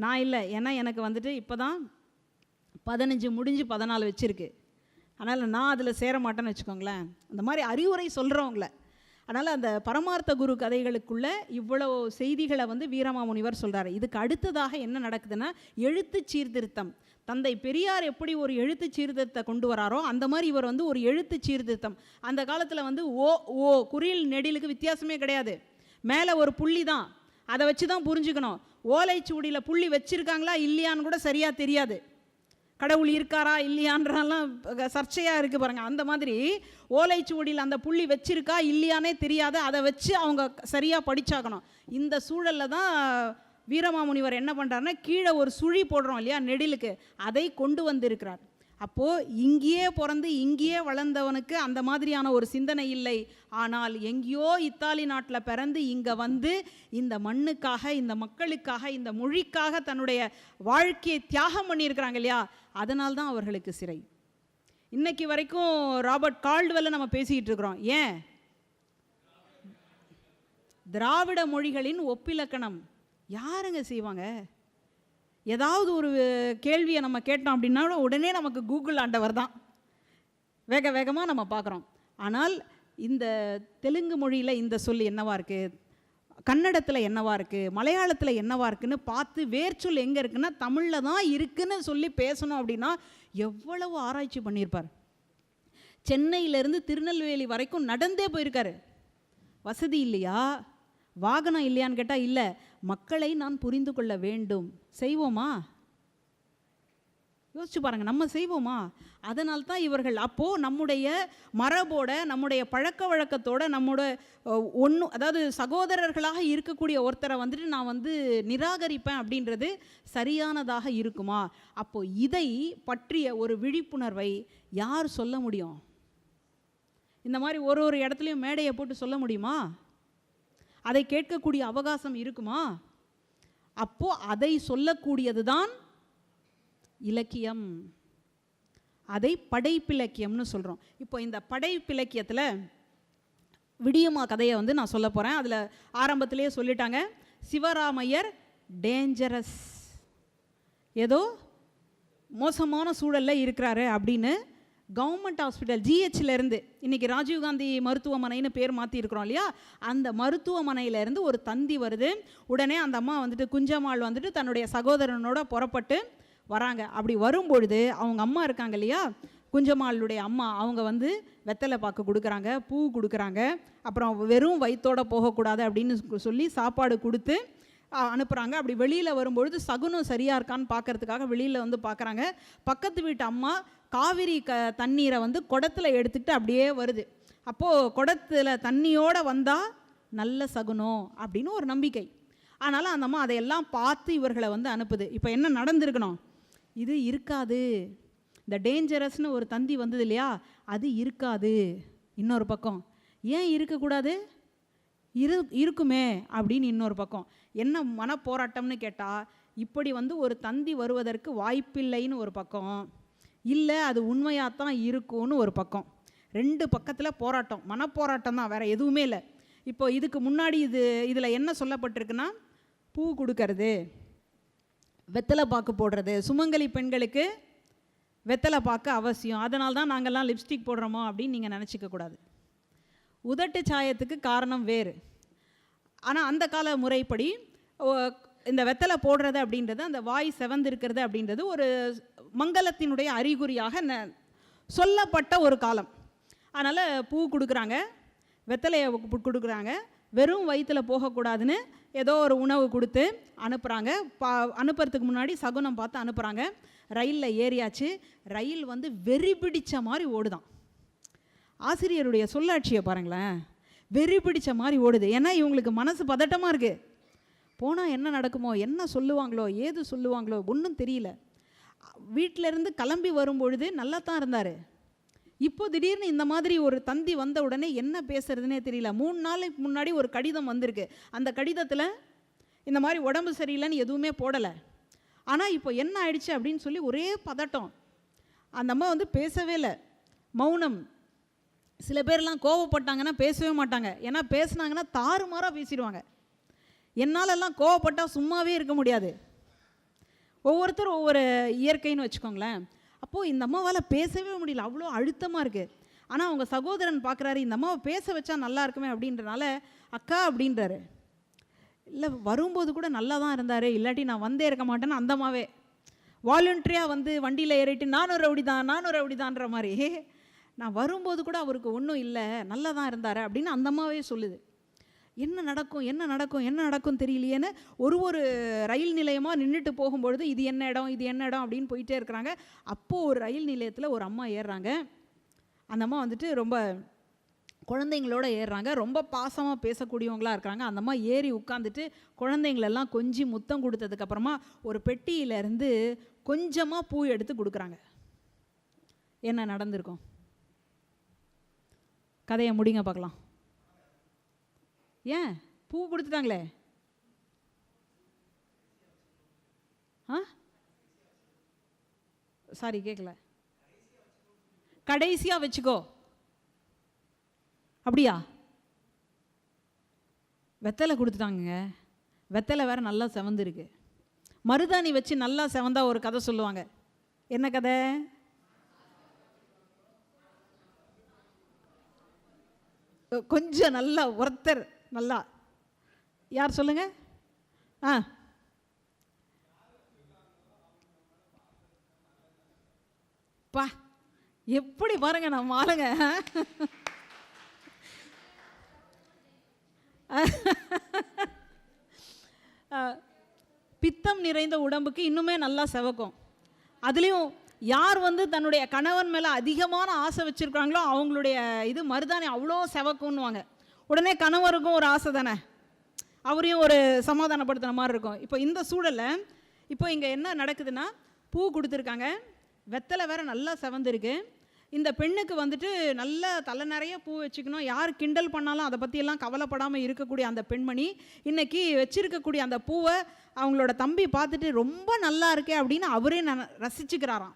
நான் இல்லை, ஏன்னா எனக்கு வந்துட்டு இப்போ தான் 15 முடிஞ்சு 14 வச்சுருக்கு. அதனால் நான் அதில் சேர மாட்டேன்னு வச்சுக்கோங்களேன், அந்த மாதிரி அறிவுரை சொல்கிறவங்கள. அதனால் அந்த பரமார்த்த குரு கதைகளுக்குள்ள இவ்வளோ செய்திகளை வந்து வீரமாமுனிவர் சொல்கிறார். இதுக்கு அடுத்ததாக என்ன நடக்குதுன்னா எழுத்து சீர்திருத்தம். தந்தை பெரியார் எப்படி ஒரு எழுத்து சீர்திருத்தத்தை கொண்டு வராரோ அந்த மாதிரி இவர் வந்து ஒரு எழுத்து சீர்திருத்தம். அந்த காலத்தில் வந்து ஓ குறில் நெடிலுக்கு வித்தியாசமே கிடையாது, மேலே ஒரு புள்ளி தான், அதை வச்சு தான் புரிஞ்சுக்கணும். ஓலைச்சுவடியில் புள்ளி வச்சுருக்காங்களா இல்லையான்னு கூட சரியாக தெரியாது, கடவுள் இருக்காரா இல்லையான்றலாம் சர்ச்சையாக இருக்குது பாருங்கள். அந்த மாதிரி ஓலைச்சுவடியில் அந்த புள்ளி வச்சிருக்கா இல்லையானே தெரியாது, அதை வச்சு அவங்க சரியாக படித்தாக்கணும். இந்த சூழலில் தான் வீரமாமுனிவர் என்ன பண்ணுறாருன்னா கீழே ஒரு சுழி போடுறோம் இல்லையா நெடிலுக்கு, அதை கொண்டு வந்திருக்கிறார். அப்போது இங்கேயே பிறந்து இங்கேயே வளர்ந்தவனுக்கு அந்த மாதிரியான ஒரு சிந்தனை இல்லை. ஆனால் எங்கேயோ இத்தாலி நாட்டில் பிறந்து இங்கே வந்து இந்த மண்ணுக்காக, இந்த மக்களுக்காக, இந்த மொழிக்காக தன்னுடைய வாழ்க்கையை தியாகம் பண்ணியிருக்கிறாங்க இல்லையா, அதனால்தான் அவர்களுக்கு சிறை. இன்னைக்கு வரைக்கும் ராபர்ட் கால்டுவெல்ல நம்ம பேசிக்கிட்டு இருக்கிறோம். ஏன்? திராவிட மொழிகளின் ஒப்பிலக்கணம் யாருங்க செய்வாங்க? ஏதாவது ஒரு கேள்வியை நம்ம கேட்டோம் அப்படின்னா உடனே நமக்கு கூகுள் ஆண்டவர் தான், வேக வேகமாக நம்ம பார்க்குறோம். ஆனால் இந்த தெலுங்கு மொழியில் இந்த சொல் என்னவா இருக்குது, கன்னடத்தில் என்னவா இருக்குது, மலையாளத்தில் என்னவா இருக்குன்னு பார்த்து வேர்ச்சொல் எங்கே இருக்குன்னா தமிழில் தான் இருக்குன்னு சொல்லி பேசணும் அப்படின்னா எவ்வளவு ஆராய்ச்சி பண்ணியிருப்பார். சென்னையிலேருந்து திருநெல்வேலி வரைக்கும் நடந்தே போயிருக்காரு. வசதி இல்லையா, வாகனம் இல்லையான்னு கேட்டால் இல்லை, மக்களை நான் புரிந்து கொள்ள வேண்டும். செய்வோமா? யோசிச்சு பாருங்கள், நம்ம செய்வோமா? அதனால்தான் இவர்கள் அப்போது நம்முடைய மரபோட, நம்முடைய பழக்க வழக்கத்தோட, நம்மோட அதாவது சகோதரர்களாக இருக்கக்கூடிய ஒருத்தரை வந்துட்டு நான் வந்து நிராகரிப்பேன் அப்படின்றது சரியானதாக இருக்குமா? அப்போது இதை பற்றிய ஒரு விழிப்புணர்வை யார் சொல்ல முடியும்? இந்த மாதிரி ஒரு இடத்துலையும் மேடையை போட்டு சொல்ல முடியுமா? அதை கேட்கக்கூடிய அவகாசம் இருக்குமா? அப்போ அதை சொல்லக்கூடியது தான் இலக்கியம், அதை படைப்பிலக்கியம்னு சொல்கிறோம். இப்போ இந்த படைப்பிலக்கியத்தில் விடியம்மா கதையை வந்து நான் சொல்ல போகிறேன். அதில் ஆரம்பத்திலேயே சொல்லிட்டாங்க, சிவராமையர் டேஞ்சரஸ், ஏதோ மோசமான சூழலில் இருக்கிறாரு அப்படின்னு கவர்மெண்ட் ஹாஸ்பிட்டல் ஜிஹெச்லேருந்து, இன்றைக்கி ராஜீவ்காந்தி மருத்துவமனைன்னு பேர் மாற்றிருக்கிறோம் இல்லையா, அந்த மருத்துவமனையிலேருந்து ஒரு தந்தி வருது. உடனே அந்த அம்மா வந்துட்டு குஞ்சம்மாள் வந்துட்டு தன்னுடைய சகோதரனோட புறப்பட்டு வராங்க. அப்படி வரும்பொழுது அவங்க அம்மா இருக்காங்க இல்லையா, குஞ்சம்மாளுடைய அம்மா, அவங்க வந்து வெத்தலை பாக்கு கொடுக்குறாங்க, பூ கொடுக்குறாங்க. அப்புறம் வெறும் வயிற்றோடு போகக்கூடாது அப்படின்னு சொல்லி சாப்பாடு கொடுத்து அனுப்புகிறாங்க. அப்படி வெளியில் வரும்பொழுது சகுனம் சரியாக இருக்கான்னு பார்க்கறதுக்காக வெளியில் வந்து பார்க்குறாங்க. பக்கத்து வீட்டு அம்மா காவிரி தண்ணீரை வந்து குடத்தில் எடுத்துக்கிட்டு அப்படியே வருது. அப்போது குடத்தில் தண்ணியோடு வந்தால் நல்ல சகுனம் அப்படின்னு ஒரு நம்பிக்கை. ஆனாலும் அந்த அம்மா அதையெல்லாம் பார்த்து இவர்களை வந்து அனுப்புது. இப்போ என்ன நடந்திருக்கணும்? இது இருக்காது, இந்த டேஞ்சரஸ்னு ஒரு தந்தி வந்தது இல்லையா, அது இருக்காது. இன்னொரு பக்கம் ஏன் இருக்கக்கூடாது? இருக்குமே அப்படின்னு இன்னொரு பக்கம். என்ன மனப்போராட்டம்னு கேட்டால், இப்படி வந்து ஒரு தந்தி வருவதற்கு வாய்ப்பில்லைன்னு ஒரு பக்கம், இல்லை அது உண்மையாக தான் இருக்கும்னு ஒரு பக்கம். 2 பக்கத்தில் போராட்டம், மனப்போராட்டம் தான், வேறு எதுவுமே இல்லை. இப்போ இதுக்கு முன்னாடி இதில் என்ன சொல்லப்பட்டிருக்குன்னா, பூ கொடுக்கறது, வெத்தலை பாக்கு போடுறது, சுமங்கலி பெண்களுக்கு வெத்தலை பாக்கு அவசியம், அதனால தான் நாங்கள்லாம் லிப்ஸ்டிக் போடுறோமோ அப்படின்னு நீங்கள் நினச்சிக்க கூடாது. உதட்டு சாயத்துக்கு காரணம் வேறு. ஆனால் அந்த கால முறைப்படி இந்த வெத்தலை போடுறது அப்படின்றது, அந்த வாய் செவந்திருக்கிறது அப்படின்றது ஒரு மங்களத்தினுடைய அறிகுறியாக சொல்லப்பட்ட ஒரு காலம். அதனால் பூ கொடுக்குறாங்க, வெத்தலையை கொடுக்குறாங்க, வெறும் வயிற்றில் போகக்கூடாதுன்னு ஏதோ ஒரு உணவு கொடுத்து அனுப்புகிறாங்க. அனுப்புறதுக்கு முன்னாடி சகுனம் பார்த்து அனுப்புகிறாங்க. ரயிலில் ஏறியாச்சு. ரயில் வந்து வெறி பிடிச்ச மாதிரி ஓடுதான். ஆசிரியருடைய சொல்லாட்சியை பாருங்களேன், வெறி பிடிச்ச மாதிரி ஓடுது. ஏன்னா இவங்களுக்கு மனசு பதட்டமாக இருக்குது. போனால் என்ன நடக்குமோ, என்ன சொல்லுவாங்களோ, ஏது சொல்லுவாங்களோ ஒன்றும் தெரியல. வீட்டிலேருந்து கிளம்பி வரும்பொழுது நல்லா தான் இருந்தார். இப்போ திடீர்னு இந்த மாதிரி ஒரு தந்தி வந்த உடனே என்ன பேசுறதுனே தெரியல. 3 நாளைக்கு முன்னாடி ஒரு கடிதம் வந்திருக்கு. அந்த கடிதத்தில் இந்த மாதிரி உடம்பு சரியில்லைன்னு எதுவுமே போடலை. ஆனால் இப்போ என்ன ஆயிடுச்சு அப்படின்னு சொல்லி ஒரே பதட்டம். அந்த அம்மா வந்து பேசவே இல்லை, மௌனம். சில பேர்லாம் கோவப்பட்டாங்கன்னா பேசவே மாட்டாங்க. ஏன்னா பேசுனாங்கன்னா தாறுமாறாக பேசிடுவாங்க. என்னாலெல்லாம் கோவப்பட்டால் சும்மாவே இருக்க முடியாது. ஒவ்வொருத்தரும் ஒவ்வொரு இயற்கைன்னு வச்சுக்கோங்களேன். அப்போது இந்த அம்மாவால் பேசவே முடியல, அவ்வளோ அழுத்தமாக இருக்குது. ஆனால் அவங்க சகோதரன் பார்க்குறாரு, இந்த அம்மாவை பேச வச்சா நல்லா இருக்குமே அப்படின்றனால அக்கா அப்படின்றாரு. இல்லை, வரும்போது கூட நல்லா தான் இருந்தார், இல்லாட்டி நான் வந்தே இருக்க மாட்டேன்னு அந்த அம்மாவே வாலண்டரியாக வந்து வண்டியில் ஏறிட்டு நானும் ரவுடிதான்ற மாதிரி, நான் வரும்போது கூட அவருக்கு ஒன்றும் இல்லை, நல்லா தான் இருந்தார் அப்படின்னு அந்த அம்மாவே சொல்லுது. என்ன நடக்கும் தெரியலையேன்னு ஒரு ரயில் நிலையமாக நின்றுட்டு போகும்பொழுது இது என்ன இடம் அப்படின்னு போயிட்டே இருக்கிறாங்க. அப்போது ஒரு ரயில் நிலையத்தில் ஒரு அம்மா ஏறுறாங்க. அந்த அம்மா வந்துட்டு ரொம்ப குழந்தைங்களோட ஏறுறாங்க. ரொம்ப பாசமாக பேசக்கூடியவங்களாக இருக்கிறாங்க. அந்த அம்மா ஏறி உட்காந்துட்டு குழந்தைங்களெல்லாம் கொஞ்சி முத்தம் கொடுத்ததுக்கப்புறமா ஒரு பெட்டியிலேருந்து கொஞ்சமாக பூ எடுத்து கொடுக்குறாங்க. என்ன நடந்திருக்கும்? கதையை முடிங்க பார்க்கலாம். ஏன் பூ கொடுத்துட்டாங்களே? சாரி கேட்கல. கடைசியாக வச்சுக்கோ அப்படியா? வெத்தலை கொடுத்துட்டாங்க. வெத்தலை வேற நல்லா செவந்திருக்கு. மருதாணி வச்சு நல்லா செவந்தா ஒரு கதை சொல்லுவாங்க. என்ன கதை? கொஞ்சம் நல்லா ஒருத்தர் நல்லா யார் சொல்லுங்க? பா, எப்படி பாருங்க நம்ம ஆளுங்க. பித்தம் நிறைந்த உடம்புக்கு இன்னுமே நல்லா செவக்கும். அதுலேயும் யார் வந்து தன்னுடைய கணவன் மேலே அதிகமான ஆசை வச்சுருக்காங்களோ அவங்களுடைய இது மருதாணி அவ்வளோ செவக்குன்னுவாங்க. உடனே கணவருக்கும் ஒரு ஆசை தானே, அவரையும் ஒரு சமாதானப்படுத்துகிற மாதிரி இருக்கும். இப்போ இந்த சூழலில் இப்போ இங்கே என்ன நடக்குதுன்னா, பூ கொடுத்துருக்காங்க, வெத்தலை வேற நல்லா செவந்திருக்கு. இந்த பெண்ணுக்கு வந்துட்டு நல்ல தலை நிறைய பூ வச்சுக்கணும், யார் கிண்டல் பண்ணாலும் அதை பற்றியெல்லாம் கவலைப்படாமல் இருக்கக்கூடிய அந்த பெண்மணி இன்னைக்கு வச்சிருக்கக்கூடிய அந்த பூவை அவங்களோட தம்பி பார்த்துட்டு ரொம்ப நல்லா இருக்கே அப்படின்னு அவரே ரசிச்சுக்கிறாராம்.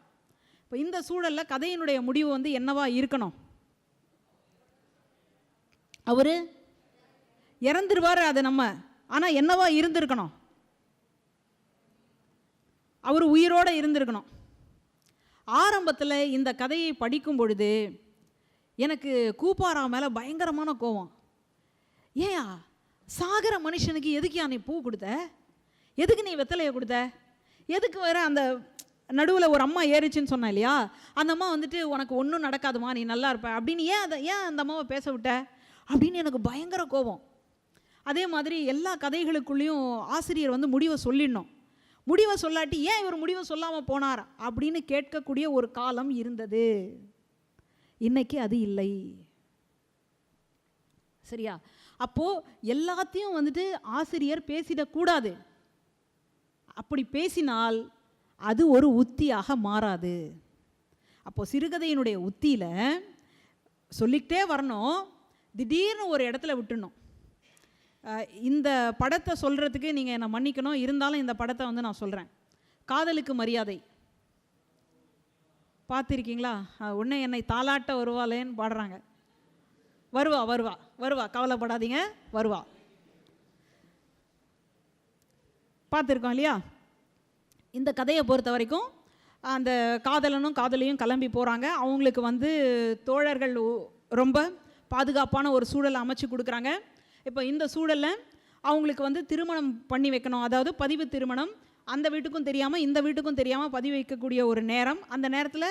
இப்போ இந்த சூழலில் கதையினுடைய முடிவு வந்து என்னவா இருக்கணும்? அவர் இறந்துருவார், அது நம்ம. ஆனால் என்னவா இருந்திருக்கணும்? அவர் உயிரோடு இருந்திருக்கணும். ஆரம்பத்தில் இந்த கதையை படிக்கும் பொழுது எனக்கு கூப்பாரா மேலே பயங்கரமான கோவம். ஏயா, சாகிற மனுஷனுக்கு எதுக்கு நீ பூ கொடுத்த? எதுக்கு நீ வெத்தலையை கொடுத்த? எதுக்கு வேற அந்த நடுவில் ஒரு அம்மா ஏறிச்சின்னு சொன்னா இல்லையா, அந்த அம்மா வந்துட்டு உனக்கு ஒன்றும் நடக்காதுமா, நீ நல்லா இருப்ப அப்படின்னு ஏன் அந்த அம்மாவை பேச விட்ட அப்படின்னு எனக்கு பயங்கர கோபம். அதே மாதிரி எல்லா கதைகளுக்குள்ளேயும் ஆசிரியர் வந்து முடிவை சொல்லிடணும். முடிவை சொல்லாட்டி ஏன் இவர் முடிவை சொல்லாமல் போனார் அப்படின்னு கேட்கக்கூடிய ஒரு காலம் இருந்தது. இன்னைக்கு அது இல்லை. சரியா? அப்போது எல்லாத்தையும் வந்துட்டு ஆசிரியர் பேசிடக்கூடாது. அப்படி பேசினால் அது ஒரு உத்தியாக மாறாது. அப்போது சிறுகதையினுடைய உத்தியில் சொல்லிக்கிட்டே வரணும், திடீர்னு ஒரு இடத்துல விட்டுணும். இந்த படத்தை சொல்கிறதுக்கு நீங்கள் என்னை மன்னிக்கணும், இருந்தாலும் இந்த படத்தை வந்து நான் சொல்கிறேன். காதலுக்கு மரியாதை பார்த்துருக்கீங்களா? உன்னை என்னை தாலாட்ட வருவாளேன்னு பாடுறாங்க. வருவா வருவா வருவா, கவலைப்படாதீங்க, வருவா. பார்த்துருக்கோம் இல்லையா? இந்த கதையை பொறுத்த வரைக்கும் அந்த காதலனும் காதலியும் கிளம்பி போகிறாங்க. அவங்களுக்கு வந்து தோழர்கள் ரொம்ப பாதுகாப்பான ஒரு சூழலை அமைச்சு கொடுக்குறாங்க. இப்போ இந்த சூழலில் அவங்களுக்கு வந்து திருமணம் பண்ணி வைக்கணும், அதாவது பதிவு திருமணம். அந்த வீட்டுக்கும் தெரியாமல் இந்த வீட்டுக்கும் தெரியாமல் பதிவு வைக்கக்கூடிய ஒரு நேரம். அந்த நேரத்தில்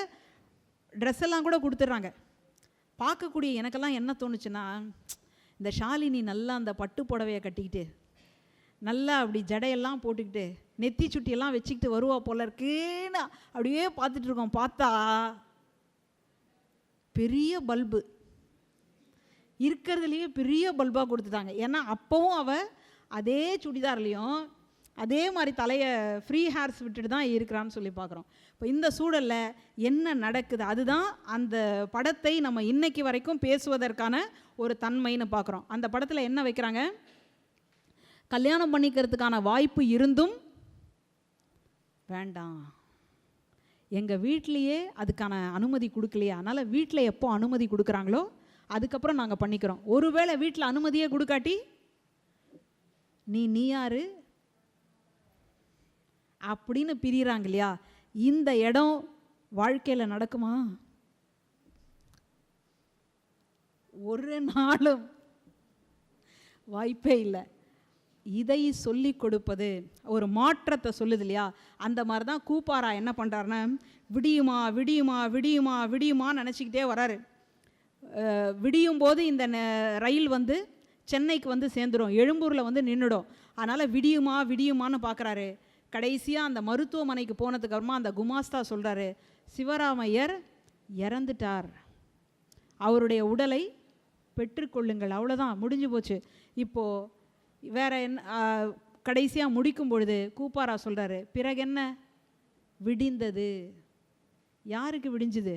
ட்ரெஸ் எல்லாம் கூட கொடுத்துட்றாங்க. பார்க்கக்கூடிய எனக்கெல்லாம் என்ன தோணுச்சுன்னா, இந்த ஷாலினி நல்லா அந்த பட்டு புடவையை கட்டிக்கிட்டு நல்லா அப்படி ஜடையெல்லாம் போட்டுக்கிட்டு நெத்தி சுட்டியெல்லாம் வச்சுக்கிட்டு வருவா போல இருக்குன்னு அப்படியே பார்த்துட்டு இருக்கோம். பார்த்தா பெரிய பல்பு இருக்கிறதுலையே பெரிய பல்பாக கொடுத்துட்டாங்க. ஏன்னா அப்போவும் அவள் அதே சுடிதார்லேயும் அதே மாதிரி தலையை ஃப்ரீ ஹேர்ஸ் விட்டுட்டு தான் இருக்கிறான்னு சொல்லி பார்க்குறோம். இப்போ இந்த சூழலில் என்ன நடக்குது, அதுதான் அந்த படத்தை நம்ம இன்னைக்கு வரைக்கும் பேசுவதற்கான ஒரு தன்மைன்னு பார்க்குறோம். அந்த படத்தில் என்ன வைக்கிறாங்க, கல்யாணம் பண்ணிக்கிறதுக்கான வாய்ப்பு இருந்தும் வேண்டாம், எங்கள் வீட்லேயே அதுக்கான அனுமதி கொடுக்கலையே, அதனால் வீட்டில் எப்போ அனுமதி கொடுக்குறாங்களோ அதுக்கப்புறம் நாங்கள் பண்ணிக்கிறோம். ஒருவேளை வீட்டில் அனுமதியே கொடுக்காட்டி நீ யாரு அப்படின்னு பிரிகிறாங்க இல்லையா? இந்த இடம் வாழ்க்கையில் நடக்குமா? ஒரு நாளும் வாய்ப்பே இல்லை. இதை சொல்லி கொடுப்பது ஒரு மாற்றத்தை சொல்லுது இல்லையா? அந்த மாதிரி தான் கூப்பாரா என்ன பண்ணுறாருன்னா, விடியுமா விடியுமா விடியுமா விடியுமான்னு நினச்சிக்கிட்டே வராரு. விடியும் போது இந்த ரயில் வந்து சென்னைக்கு வந்து சேர்ந்துடும், எழும்பூரில் வந்து நின்றுடும். அதனால் விடியுமா விடியுமான்னு பார்க்குறாரு. கடைசியாக அந்த மருத்துவமனைக்கு போனதுக்கு அப்புறமா அந்த குமாஸ்தா சொல்கிறாரு, சிவராமையர் இறந்துட்டார், அவருடைய உடலை பெற்றுக்கொள்ளுங்கள், அவ்வளோதான், முடிஞ்சு போச்சு. இப்போது வேற என்ன? கடைசியாக முடிக்கும் பொழுது கூப்பாரா சொல்கிறாரு, பிறகு என்ன? விடிந்தது. யாருக்கு விடிஞ்சுது?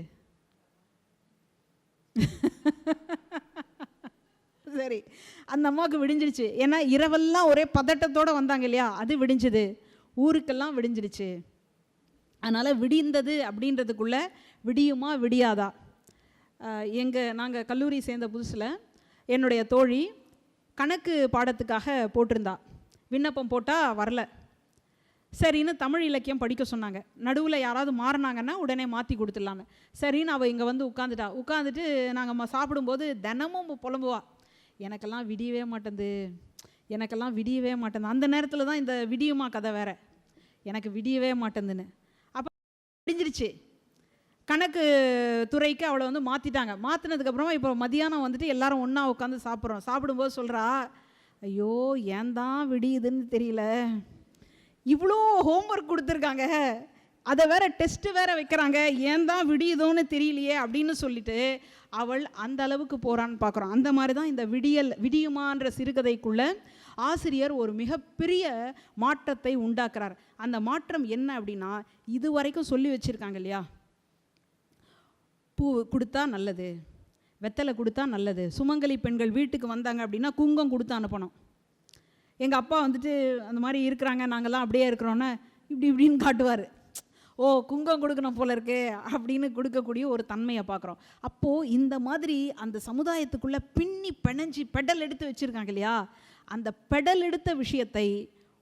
சரி, அந்த அம்மாவுக்கு விடிஞ்சிருச்சு. ஏன்னா இரவெல்லாம் ஒரே பதட்டத்தோடு வந்தாங்க இல்லையா? அது விடிஞ்சுது, ஊருக்கெல்லாம் விடிஞ்சிருச்சு. அதனால் விடிந்தது அப்படின்றதுக்குள்ளே விடியுமா விடியாதா? நாங்கள் கல்லூரி சேர்ந்த புதுசில் என்னுடைய தோழி கணக்கு பாடத்துக்காக போட்டிருந்தா. விண்ணப்பம் போட்டால் வரல. சரின்னு தமிழ் இலக்கியம் படிக்க சொன்னாங்க. நடுவில் யாராவது மாறினாங்கன்னா உடனே மாற்றி கொடுத்துடலான்னு. சரின்னு அவள் இங்கே வந்து உட்காந்துட்டு நாங்கள் சாப்பிடும்போது தினமும் புலம்புவா, எனக்கெல்லாம் விடியவே மாட்டேங்குது, எனக்கெல்லாம் விடியவே மாட்டேங்குது. அந்த நேரத்தில் தான் இந்த விடியுமா கதை வேற, எனக்கு விடியவே மாட்டேங்குதுன்னு. அப்போ விடிஞ்சிருச்சு. கணக்கு துறைக்கு அவளை வந்து மாற்றிட்டாங்க. மாற்றினதுக்கப்புறமா இப்போ மதியானம் வந்துட்டு எல்லாரும் ஒன்றா உட்காந்து சாப்பிட்றோம். சாப்பிடும்போது சொல்கிறா, ஐயோ ஏன் தான் விடியுதுன்னு தெரியல, இவ்வளோ ஹோம்ஒர்க் கொடுத்துருக்காங்க, அதை வேற டெஸ்ட்டு வேற வைக்கிறாங்க, ஏன் தான் விடியுதோன்னு தெரியலையே அப்படின்னு சொல்லிட்டு அவள் அந்த அளவுக்கு போகிறான்னு பார்க்குறோம். அந்த மாதிரி தான் இந்த விடியுமான்ற சிறுகதைக்குள்ள ஆசிரியர் ஒரு மிகப்பெரிய மாற்றத்தை உண்டாக்குறார். அந்த மாற்றம் என்ன அப்படின்னா, இது வரைக்கும் சொல்லி வச்சுருக்காங்க இல்லையா, பூ கொடுத்தா நல்லது, வெத்தலை கொடுத்தா நல்லது, சுமங்கலி பெண்கள் வீட்டுக்கு வந்தாங்க அப்படின்னா குங்குமம் கொடுத்து அனுப்பணும். எங்கள் அப்பா வந்துட்டு அந்த மாதிரி இருக்கிறாங்க, நாங்கள்லாம் அப்படியே இருக்கிறோன்னு இப்படின்னு காட்டுவார். ஓ குங்குமம் கொடுக்கணும் போல இருக்கு அப்படின்னு கொடுக்கக்கூடிய ஒரு தன்மையை பார்க்குறோம். அப்போது இந்த மாதிரி அந்த சமுதாயத்துக்குள்ளே பின்னி பிணைஞ்சி பெடல் எடுத்து வச்சுருக்காங்க இல்லையா, அந்த பெடல் எடுத்த விஷயத்தை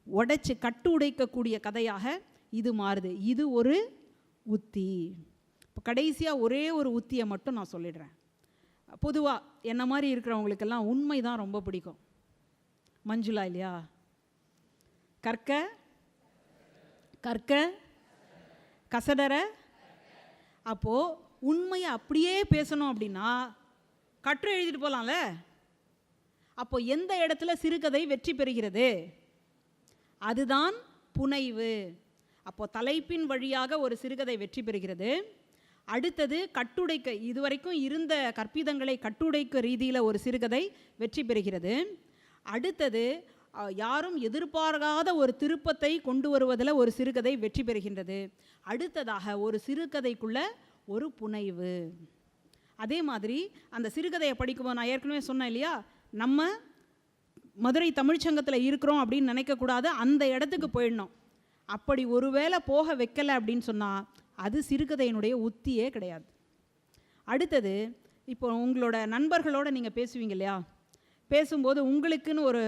உடைச்சி கட்டு உடைக்கக்கூடிய கதையாக இது மாறுது. இது ஒரு உத்தி. இப்போ கடைசியாக ஒரே ஒரு உத்தியை மட்டும் நான் சொல்லிடுறேன். பொதுவாக என்ன மாதிரி இருக்கிறவங்களுக்கெல்லாம் உண்மை தான் ரொம்ப பிடிக்கும். மஞ்சுளா இல்லையா, கற்க கற்க கசடர. அப்போது உண்மையை அப்படியே பேசணும் அப்படின்னா கற்று எழுதிட்டு போகலாம்ல. அப்போ எந்த இடத்துல சிறுகதை வெற்றி பெறுகிறது? அதுதான் புனைவு. அப்போ தலைப்பின் வழியாக ஒரு சிறுகதை வெற்றி பெறுகிறது. அடுத்தது கட்டுடைக்க, இதுவரைக்கும் இருந்த கற்பிதங்களை கட்டுடைக்க ரீதியில் ஒரு சிறுகதை வெற்றி பெறுகிறது. அடுத்தது யாரும் எதிர்பார்க்காத ஒரு திருப்பத்தை கொண்டு வருவதில் ஒரு சிறுகதை வெற்றி பெறுகின்றது. அடுத்ததாக ஒரு சிறுகதைக்குள்ள ஒரு புனைவு. அதே மாதிரி அந்த சிறுகதையை படிக்கும்போது நான் ஏற்கனவே சொன்னேன் இல்லையா, நம்ம மதுரை தமிழ்ச்சங்கத்தில் இருக்கிறோம் அப்படின்னு நினைக்கக்கூடாது, அந்த இடத்துக்கு போயிடணும். அப்படி ஒருவேளை போக வைக்கலை அப்படின்னு சொன்னால் அது சிறுகதையினுடைய உத்தியே கிடையாது. அடுத்தது, இப்போ உங்களோட நண்பர்களோடு நீங்கள் பேசுவீங்க இல்லையா, பேசும்போது உங்களுக்குன்னு ஒரு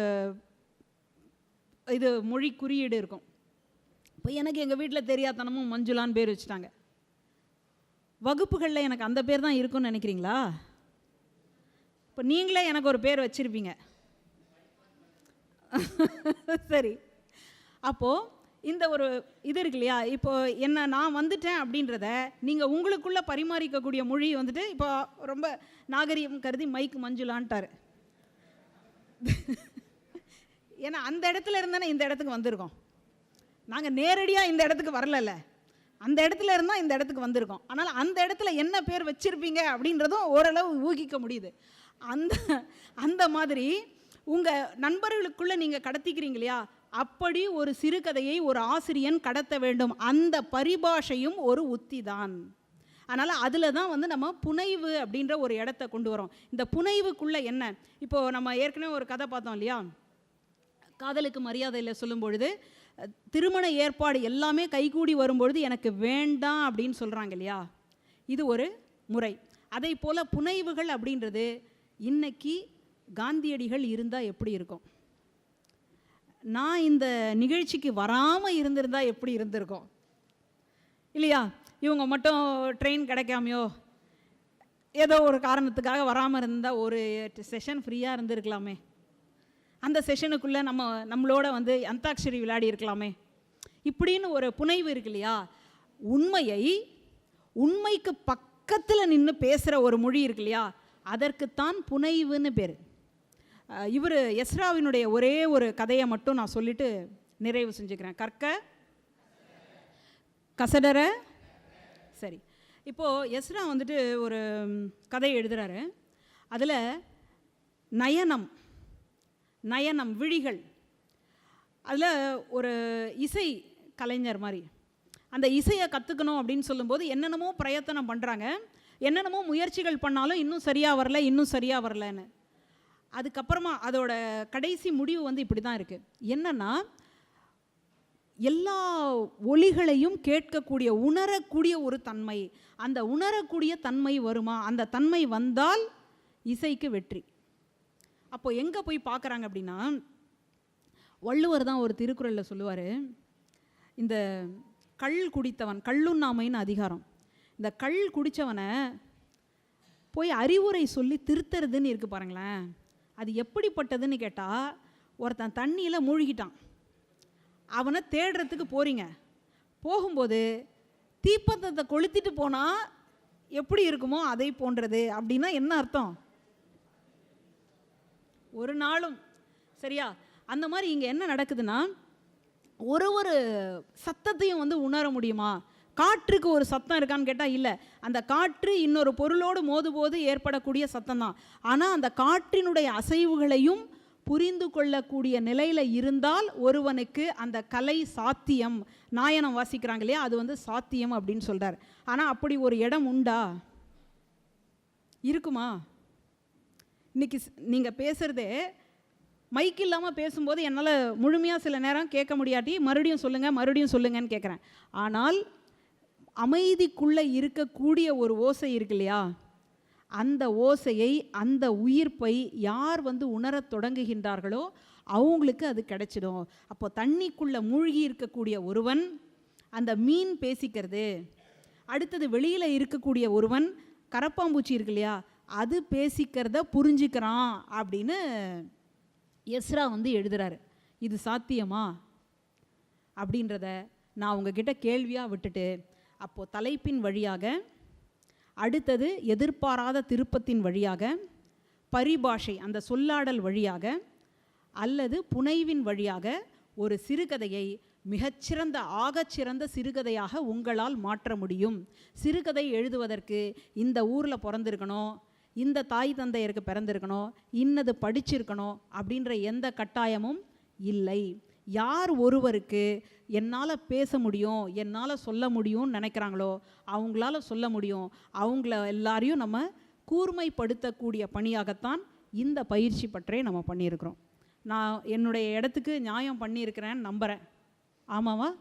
இது மொழி குறியீடு இருக்கும். இப்போ எனக்கு எங்கள் வீட்டில் தெரியாதனமும் மஞ்சுளான்னு பேர் வச்சுட்டாங்க. வகுப்புகளில் எனக்கு அந்த பேர் தான் இருக்குன்னு நினைக்கிறீங்களா? இப்போ நீங்களே எனக்கு ஒரு பேர் வச்சுருப்பீங்க. சரி, அப்போது இந்த ஒரு இது இருக்கு இல்லையா, இப்போ என்ன நான் வந்துட்டேன் அப்படின்றத நீங்கள் உங்களுக்குள்ளே பரிமாறிக்கக்கூடிய மொழி வந்துட்டு இப்போ ரொம்ப நாகரிகம் கருதி மைக் மஞ்சுளான்ட்டார். ஏன்னா அந்த இடத்துல இருந்தானே இந்த இடத்துக்கு வந்திருக்கோம். நாங்கள் நேரடியாக இந்த இடத்துக்கு வரல, அந்த இடத்துல இருந்தால் இந்த இடத்துக்கு வந்திருக்கோம். ஆனால் அந்த இடத்துல என்ன பேர் வச்சுருப்பீங்க அப்படின்றதும் ஓரளவு ஊகிக்க முடியுது. அந்த மாதிரி உங்கள் நண்பர்களுக்குள்ளே நீங்கள் கடத்திக்கிறீங்க இல்லையா, அப்படி ஒரு சிறுகதையை ஒரு ஆசிரியன் கடத்த வேண்டும். அந்த பரிபாஷையும் ஒரு உத்தி தான். அதனால் அதில் தான் வந்து நம்ம புனைவு அப்படின்ற ஒரு இடத்த கொண்டு வரோம். இந்த புனைவுக்குள்ளே என்ன, இப்போது நம்ம ஏற்கனவே ஒரு கதை பார்த்தோம் இல்லையா, காதலுக்கு மரியாதையில் சொல்லும் பொழுது திருமண ஏற்பாடு எல்லாமே கைகூடி வரும்பொழுது எனக்கு வேண்டாம் அப்படின்னு சொல்கிறாங்க இல்லையா, இது ஒரு முறை. அதை போல் புனைவுகள் அப்படின்றது இன்னைக்கு காந்தியடிகள் இருந்தால் எப்படி இருக்கும், நான் இந்த நிகழ்ச்சிக்கு வராமல் இருந்திருந்தால் எப்படி இருந்திருக்கும் இல்லையா. இவங்க மட்டும் ட்ரெயின் கிடைக்காமையோ ஏதோ ஒரு காரணத்துக்காக வராமல் இருந்தால் ஒரு செஷன் ஃப்ரீயாக இருந்திருக்கலாமே, அந்த செஷனுக்குள்ளே நம்மளோட வந்து அந்தாக்ஷரி விளையாடி இருக்கலாமே, இப்படின்னு ஒரு புனைவு இருக்கு இல்லையா. உண்மைக்கு பக்கத்தில் நின்று பேசுகிற ஒரு மொழி இருக்கு இல்லையா, அதற்குத்தான் புனைவுன்னு பேர். இவர் எஸ்ராவினுடைய ஒரே ஒரு கதையை மட்டும் நான் சொல்லிட்டு நிறைவு செஞ்சுக்கிறேன். கற்க கசடர. சரி, இப்போது எஸ்ரா வந்துட்டு ஒரு கதை எழுதுகிறாரு. அதில் நயனம் விழிகள், அதில் ஒரு இசை கலைஞர் மாதிரி அந்த இசையை கற்றுக்கணும் அப்படின்னு சொல்லும்போது என்னென்னமோ பிரயத்தனம் பண்ணுறாங்க, என்னென்னமோ முயற்சிகள் பண்ணாலும் இன்னும் சரியாக வரலன்னு. அதுக்கப்புறமா அதோட கடைசி முடிவு வந்து இப்படி தான் இருக்குது. என்னென்னா, எல்லா ஒலிகளையும் கேட்கக்கூடிய உணரக்கூடிய ஒரு தன்மை, அந்த உணரக்கூடிய தன்மை வருமா, அந்த தன்மை வந்தால் இசைக்கு வெற்றி. அப்போ எங்கே போய் பார்க்குறாங்க அப்படின்னா, வள்ளுவர் தான் ஒரு திருக்குறளில் சொல்லுவார், இந்த கள் குடித்தவன், கள்ளுண்ணாமைன்னு அதிகாரம், இந்த கள் குடித்தவனை போய் அறிவுரை சொல்லி திருத்துறதுன்னு இருக்குது பாருங்களேன். அது எப்படிப்பட்டதுன்னு கேட்டால், ஒருத்தன் தண்ணியில் மூழ்கிட்டான், அவனை தேடுறதுக்கு போகிறீங்க, போகும்போது தீப்பந்தத்தை கொளுத்திட்டு போனால் எப்படி இருக்குமோ அதை போன்றது. அப்படின்னா என்ன அர்த்தம்? ஒரு நாளும் சரியா. அந்த மாதிரி இங்கே என்ன நடக்குதுன்னா, ஒரு சத்தத்தையும் வந்து உணர முடியுமா? காற்றுக்கு ஒரு சத்தம் இருக்கான்னு கேட்டால் இல்லை. அந்த காற்று இன்னொரு பொருளோடு மோதும்போது ஏற்படக்கூடிய சத்தம் தான். ஆனால் அந்த காற்றினுடைய அசைவுகளையும் புரிந்து கொள்ளக்கூடிய நிலையில் இருந்தால் ஒருவனுக்கு அந்த கலை சாத்தியம். நாயனம் வாசிக்கிறாங்க இல்லையா, அது வந்து சாத்தியம் அப்படின்னு சொல்கிறார். ஆனால் அப்படி ஒரு இடம் உண்டா, இருக்குமா? இன்றைக்கி நீங்கள் பேசுகிறதே மைக் இல்லாமல் பேசும்போது என்னால் முழுமையாக சில நேரம் கேட்க முடியாட்டி மறுபடியும் சொல்லுங்கன்னு கேட்குறேன். ஆனால் அமைதிக்குள்ளே இருக்கக்கூடிய ஒரு ஓசை இருக்கு இல்லையா, அந்த ஓசையை, அந்த உயிர்ப்பை யார் வந்து உணரத் தொடங்குகின்றார்களோ அவங்களுக்கு அது கிடைச்சிடும். அப்போ தண்ணிக்குள்ளே மூழ்கி இருக்கக்கூடிய ஒருவன் அந்த மீன் பேசிக்கிறது, அடுத்தது வெளியில் இருக்கக்கூடிய ஒருவன் கரப்பாம்பூச்சி இருக்கு இல்லையா, அது பேசிக்கிறத புரிஞ்சுக்கிறான் அப்படின்னு எஸ்ரா வந்து எழுதுகிறாரு. இது சாத்தியமா அப்படின்றத நான் உங்ககிட்ட கேள்வியாக விட்டுட்டு, அப்போது தலைப்பின் வழியாக, அடுத்தது எதிர்பாராத திருப்பத்தின் வழியாக, பரிபாஷை அந்த சொல்லாடல் வழியாக, அல்லது புனைவின் வழியாக ஒரு சிறுகதையை மிகச்சிறந்த ஆகச்சிறந்த சிறுகதையாக உங்களால் மாற்ற முடியும். சிறுகதை எழுதுவதற்கு இந்த ஊரில் பிறந்திருக்கணும், இந்த தாய் தந்தையருக்கு பிறந்திருக்கணும், இன்னது படிச்சிருக்கணும் அப்படின்ற எந்த கட்டாயமும் இல்லை. யார் ஒருவருக்கு என்னால் பேச முடியும், என்னால் சொல்ல முடியும்னு நினைக்கிறாங்களோ அவங்களால சொல்ல முடியும். அவங்கள எல்லாரையும் நம்ம கூர்மைப்படுத்தக்கூடிய பணியாகத்தான் இந்த பயிற்சி பற்றே நம்ம பண்ணியிருக்கிறோம். நான் என்னுடைய இடத்துக்கு நியாயம் பண்ணியிருக்கிறேன்னு நம்புகிறேன். ஆமாவா?